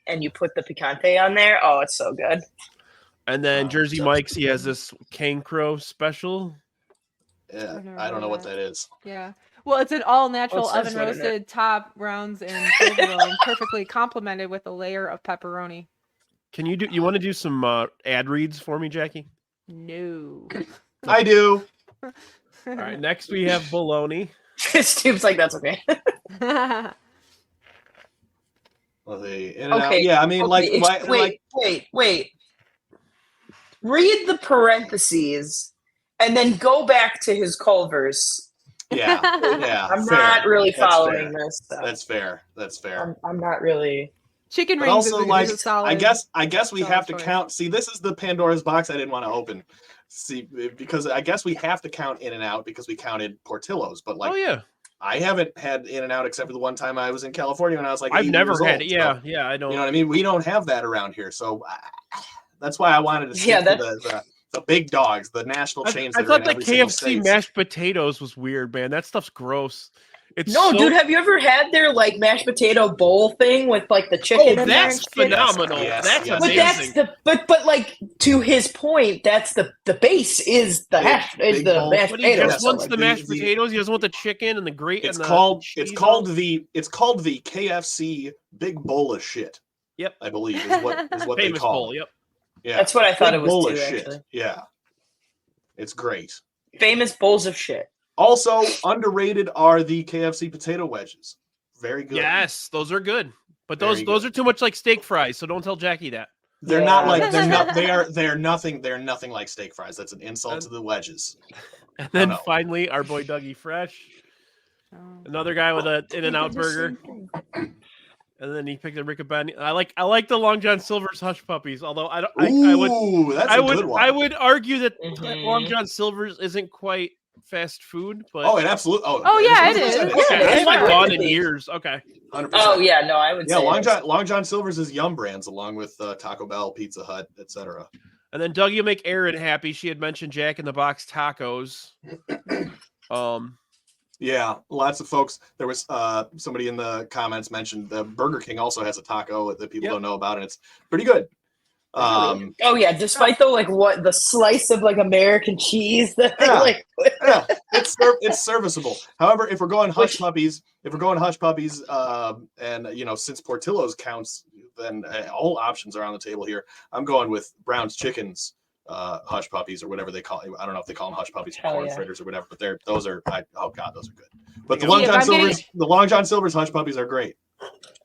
E: and you put the picante on there. Oh, it's so good.
D: And then Jersey Mike's, he has this Cane Crow special.
F: Yeah, I don't know what that is.
G: Yeah. Well, it's an all-natural oven-roasted top, rounds, and provolone, perfectly complemented with a layer of pepperoni.
D: You want to do some ad reads for me, Jacki?
G: No.
F: I do.
D: All right, next we have bologna.
E: Stoop's like, that's okay.
F: Yeah, I mean,
E: wait. Read the parentheses. And then go back to his Culver's.
F: Yeah.
E: I'm not really following this.
F: That's fair.
E: I'm not really.
G: Chicken rings is a solid.
F: I guess we have to count. See, this is the Pandora's box I didn't want to open. See, because I guess we have to count In-N-Out because we counted Portillo's. But I haven't had In-N-Out except for the one time I was in California when I was like,
D: I've never had it.
F: Yeah,
D: I don't.
F: You know what I mean? We don't have that around here, so that's why I wanted to see the big dogs, the national chains.
D: I thought the KFC mashed potatoes was weird, man. That stuff's gross.
E: Dude, have you ever had their like mashed potato bowl thing with like the chicken?
D: Oh, that's phenomenal.
F: Yes,
D: that's
F: amazing.
E: But like to his point, that's the base is the mashed potatoes.
D: He just wants the mashed potatoes. He doesn't want the chicken and the great.
F: It's called the KFC big bowl of shit.
D: Yep,
F: I believe is what they call
D: bowl,
F: it.
D: Yep.
F: Yeah,
E: that's what I thought it was
F: bowl
E: too,
F: of shit.
E: actually.
F: Yeah, it's great.
E: Famous bowls of shit.
F: Also underrated are the KFC potato wedges. Very good.
D: Yes, those are good. But those are too much like steak fries, so don't tell Jacki that.
F: They're not like they're nothing like steak fries. That's an insult to the wedges.
D: And then finally, our boy Dougie Fresh, another guy with an In-N-Out burger. And then he picked a Rick Benny. I like the Long John Silver's Hush Puppies. Although
F: that's a good one.
D: I would argue that Long John Silver's isn't quite fast food, but
F: it absolutely.
G: Oh yeah, it is.
D: Okay, it's been gone in years. Okay.
F: 100%.
E: Oh yeah, no, I would.
F: Yeah,
E: say
F: Long John Silver's is Yum Brands along with Taco Bell, Pizza Hut, etc.
D: And then Doug, you make Erin happy. She had mentioned Jack in the Box tacos.
F: Yeah, lots of folks. There was somebody in the comments mentioned the Burger King also has a taco that people don't know about, and it's pretty good.
E: oh yeah, despite the slice of American cheese that
F: it's serviceable. However, if we're going hush puppies, and since Portillo's counts, then all options are on the table here. I'm going with Brown's Chickens hush puppies or whatever they call it. I don't know if they call them hush puppies or corn fritters or whatever, but those are good. But the Long John Silver's hush puppies are great.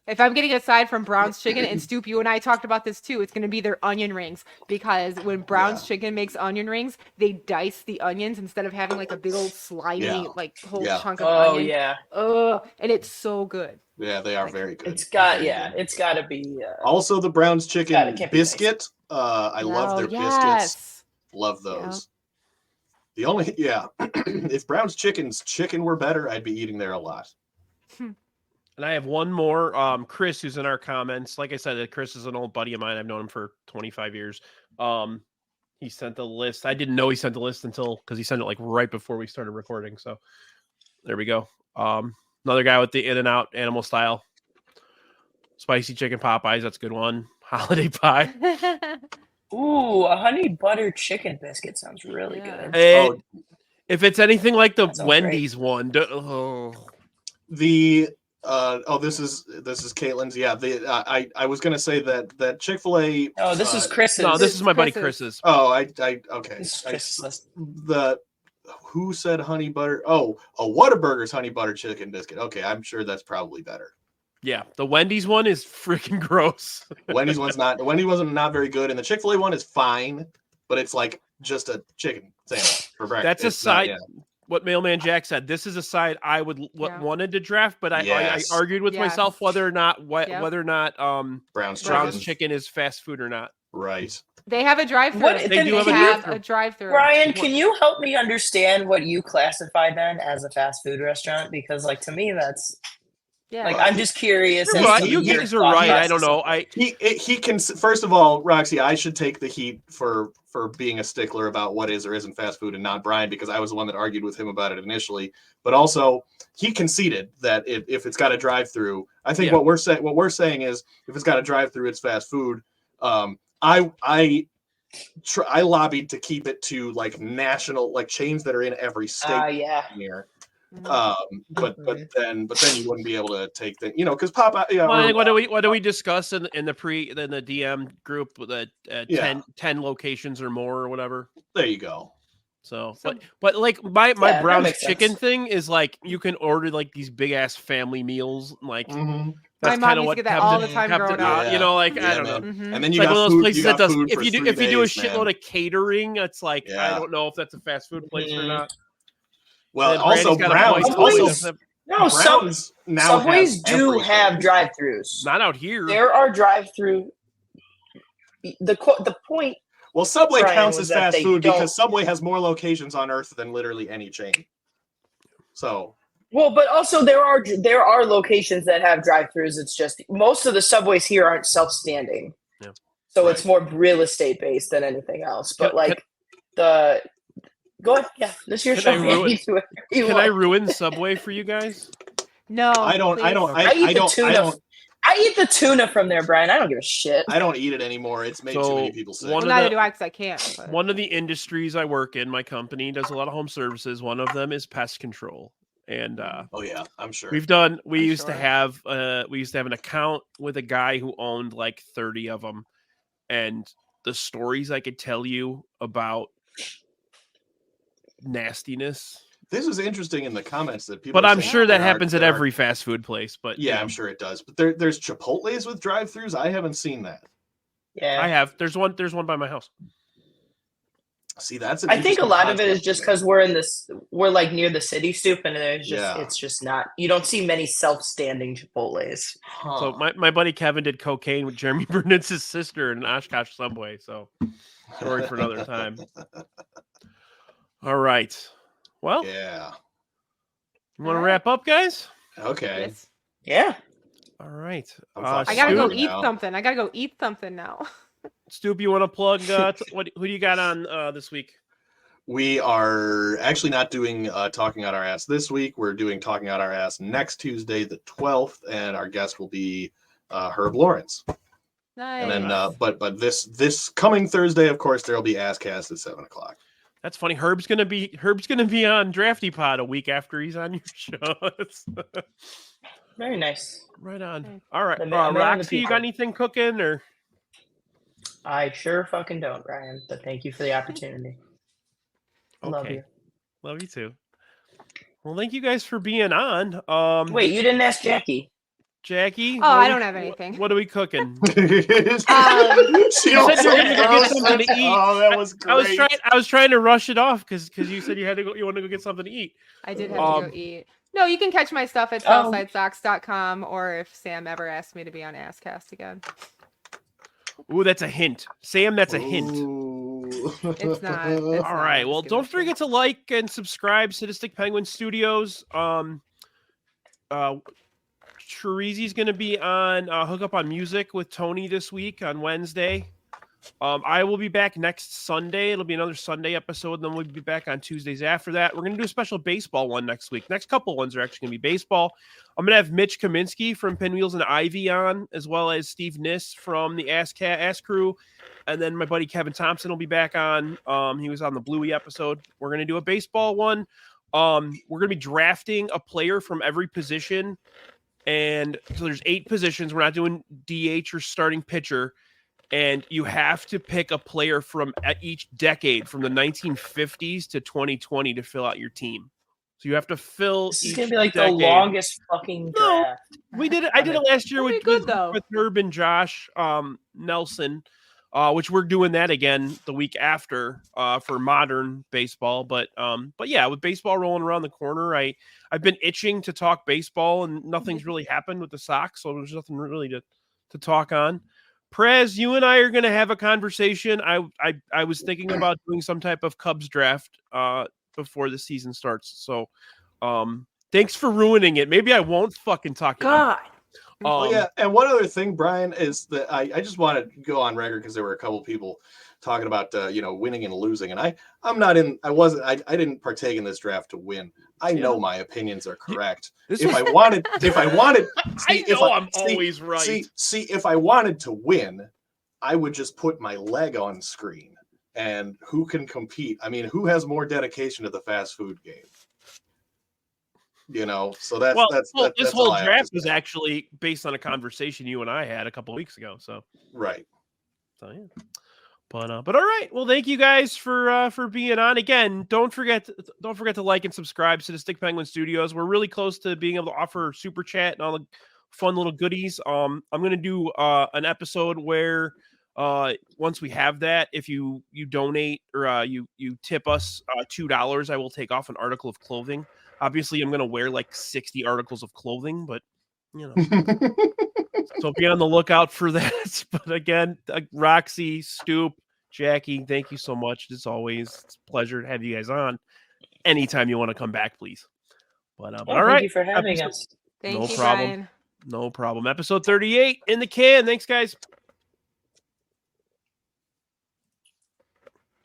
G: If I'm getting aside from Brown's Chicken, and Stoop, you and I talked about this too, it's going to be their onion rings, because when Brown's Chicken makes onion rings, they dice the onions instead of having a big old slimy whole chunk of onion. Oh yeah. And it's so good.
F: Yeah, they are very good.
E: It's got to be.
F: Also, the Brown's Chicken biscuit. I love their biscuits. Love those. The only if Brown's chicken were better, I'd be eating there a lot.
D: And I have one more. Chris, who's in our comments. Like I said, Chris is an old buddy of mine. I've known him for 25 years. He sent the list. I didn't know he sent the list because he sent it right before we started recording. So there we go. Another guy with the In-N-Out animal style. Spicy chicken Popeyes. That's a good one. Holiday pie.
E: Ooh, a honey butter chicken biscuit sounds really good.
D: If it's anything like the Wendy's one.
F: This is Caitlin's. Yeah, I was gonna say that Chick-fil-A.
E: Oh, this is Chris's.
D: No, this is my buddy Chris's.
F: Oh, okay.
E: This is Chris's list.
F: Who said honey butter? Oh, Whataburger's honey butter chicken biscuit. Okay, I'm sure that's probably better.
D: Yeah, the Wendy's one is freaking gross.
F: Wendy's one's not. The Wendy's one's not very good, and the Chick-fil-A one is fine, but it's just a chicken sandwich for breakfast.
D: That's a side. What Mailman Jack said. This is a side I wanted to draft, but I argued with myself whether or not
F: Brown's
D: Chicken is fast food or not.
F: Right.
G: They have a drive-thru.
D: They do have
G: a drive-thru.
E: Brian, can you help me understand what you classify then as a fast food restaurant? Because to me that's I'm just curious.
D: You guys are right. I don't know.
F: He can. First of all, Roxy, I should take the heat for being a stickler about what is or isn't fast food, and not Brian, because I was the one that argued with him about it initially. But also, he conceded that if it's got a drive-through, I think what we're saying is if it's got a drive-through, it's fast food. I lobbied to keep it to national chains that are in every state here. But then you wouldn't be able to take the because Popeye.
D: What do we discuss in the DM group with 10 locations or more or whatever?
F: There you go.
D: So but my Brown's Chicken thing is you can order these big ass family meals
G: my mom used to get that all the time growing up.
D: I don't know.
G: Mm-hmm.
F: And then you got one of those places that does
D: if you do a shitload of catering, it's I don't know if that's a fast food place or not.
F: Well, also Brown's.
E: Subways do have drive-thrus.
D: Not out here.
E: There are drive-thru. The point.
F: Well, Subway counts as fast food because Subway has more locations on Earth than literally any chain. So.
E: Well, but also there are locations that have drive-thrus. It's just most of the Subways here aren't self-standing.
D: Yeah.
E: So it's more real estate based than anything else. But go ahead. Yeah, this is your show.
D: Can I ruin Subway for you guys?
G: No,
F: I don't.
E: I eat the tuna from there, Brian. I don't give a shit.
F: I don't eat it anymore. It's made too many people sick.
G: Neither do I, because I can't. But.
D: One of the industries I work in, my company does a lot of home services. One of them is pest control. And
F: I'm sure
D: we used to have an account with a guy who owned 30 of them, and the stories I could tell you about nastiness.
F: This is interesting in the comments that people.
D: But I'm sure that happens at every fast food place. But
F: I'm sure it does. But there's Chipotle's with drive-thrus. I haven't seen that.
E: Yeah,
D: I have. There's one by my house.
F: See, that's.
E: I think a lot of it is just because we're near the city, Stoop, and it's just not. You don't see many self-standing Chipotle's.
D: Huh. So my buddy Kevin did cocaine with Jeremy Burnitz's sister in Oshkosh Subway. So story for another time. All right. Well,
F: yeah.
D: You want to wrap up, guys?
F: Okay.
G: Yes.
E: Yeah.
D: All right.
G: I gotta go eat something. I gotta go eat something now.
D: Stoop, you want to plug? Who do you got on this week?
F: We are actually not doing Talking Out Our Ass this week. We're doing Talking Out Our Ass next Tuesday, the 12th, and our guest will be Herb Lawrence.
G: Nice.
F: And then, but this coming Thursday, of course, there'll be Asscast at 7:00.
D: That's funny. Herb's gonna be on Drafty Pod a week after he's on your show.
E: Very nice.
D: Right on. All right,
E: man
D: Roxy, you got anything cooking or?
E: I sure fucking don't, Ryan. But thank you for the opportunity.
D: Okay.
E: Love you.
D: Love you too. Well, thank you guys for being on.
E: Wait, you didn't ask Jacki.
D: Jacki?
G: Oh, I don't have anything.
D: What are we cooking?
F: She said you're gonna go get something to eat. Oh, that was great.
D: I was trying to rush it off because you said you wanted to go get something to eat.
G: I did have to go eat. No, you can catch my stuff at southsidesocks.com, or if Sam ever asks me to be on ASScast again.
D: Ooh, that's a hint. Sam, that's a hint.
G: It's not.
D: All right. Well, don't forget to like and subscribe Sadistic Penguin Studios. Chirizi's going to be on Hook Up on Music with Tony this week on Wednesday. I will be back next Sunday. It'll be another Sunday episode, and then we'll be back on Tuesdays after that. We're going to do a special baseball one next week. Next couple ones are actually going to be baseball. I'm going to have Mitch Kaminsky from Pinwheels and Ivy on, as well as Steve Niss from the Ass Crew. And then my buddy Kevin Thompson will be back on. He was on the Bluey episode. We're going to do a baseball one. We're going to be drafting a player from every position. And so there's 8 positions. We're not doing DH or starting pitcher. And you have to pick a player from each decade, from the 1950s to 2020, to fill out your team. So you have to fill.
E: This is gonna be like the longest fucking draft.
D: We did it. I did it last year with Herb and Josh Nelson, which we're doing that again the week after for modern baseball. But yeah, with baseball rolling around the corner, I've been itching to talk baseball, and nothing's really happened with the Sox, so there's nothing really to talk on. Prez, you and I are going to have a conversation. I was thinking about doing some type of Cubs draft before the season starts. So thanks for ruining it. Maybe I won't fucking talk.
E: God.
F: Yeah. And one other thing, Brian, is that I just want to go on record because there were a couple people talking about winning and losing, and I didn't partake in this draft to win. I know my opinions are correct. If I wanted,
D: I'm always right.
F: See, if I wanted to win, I would just put my leg on screen. And who can compete? I mean, who has more dedication to the fast food game? So that's
D: this whole draft was actually based on a conversation you and I had a couple of weeks ago. So
F: right.
D: So yeah. But all right. Well, thank you guys for being on again. Don't forget to like and subscribe to the Stick Penguin Studios. We're really close to being able to offer super chat and all the fun little goodies. I'm going to do an episode where once we have that, if you donate or you tip us $2, I will take off an article of clothing. Obviously, I'm going to wear like 60 articles of clothing, but so be on the lookout for that. But again, Roxy, Stoop, Jacki, thank you so much. As always, it's a pleasure to have you guys on. Anytime you want to come back, please. But all right.
E: Thank you for having us.
G: Thank you, Brian.
D: No problem. Episode 38 in the can. Thanks, guys.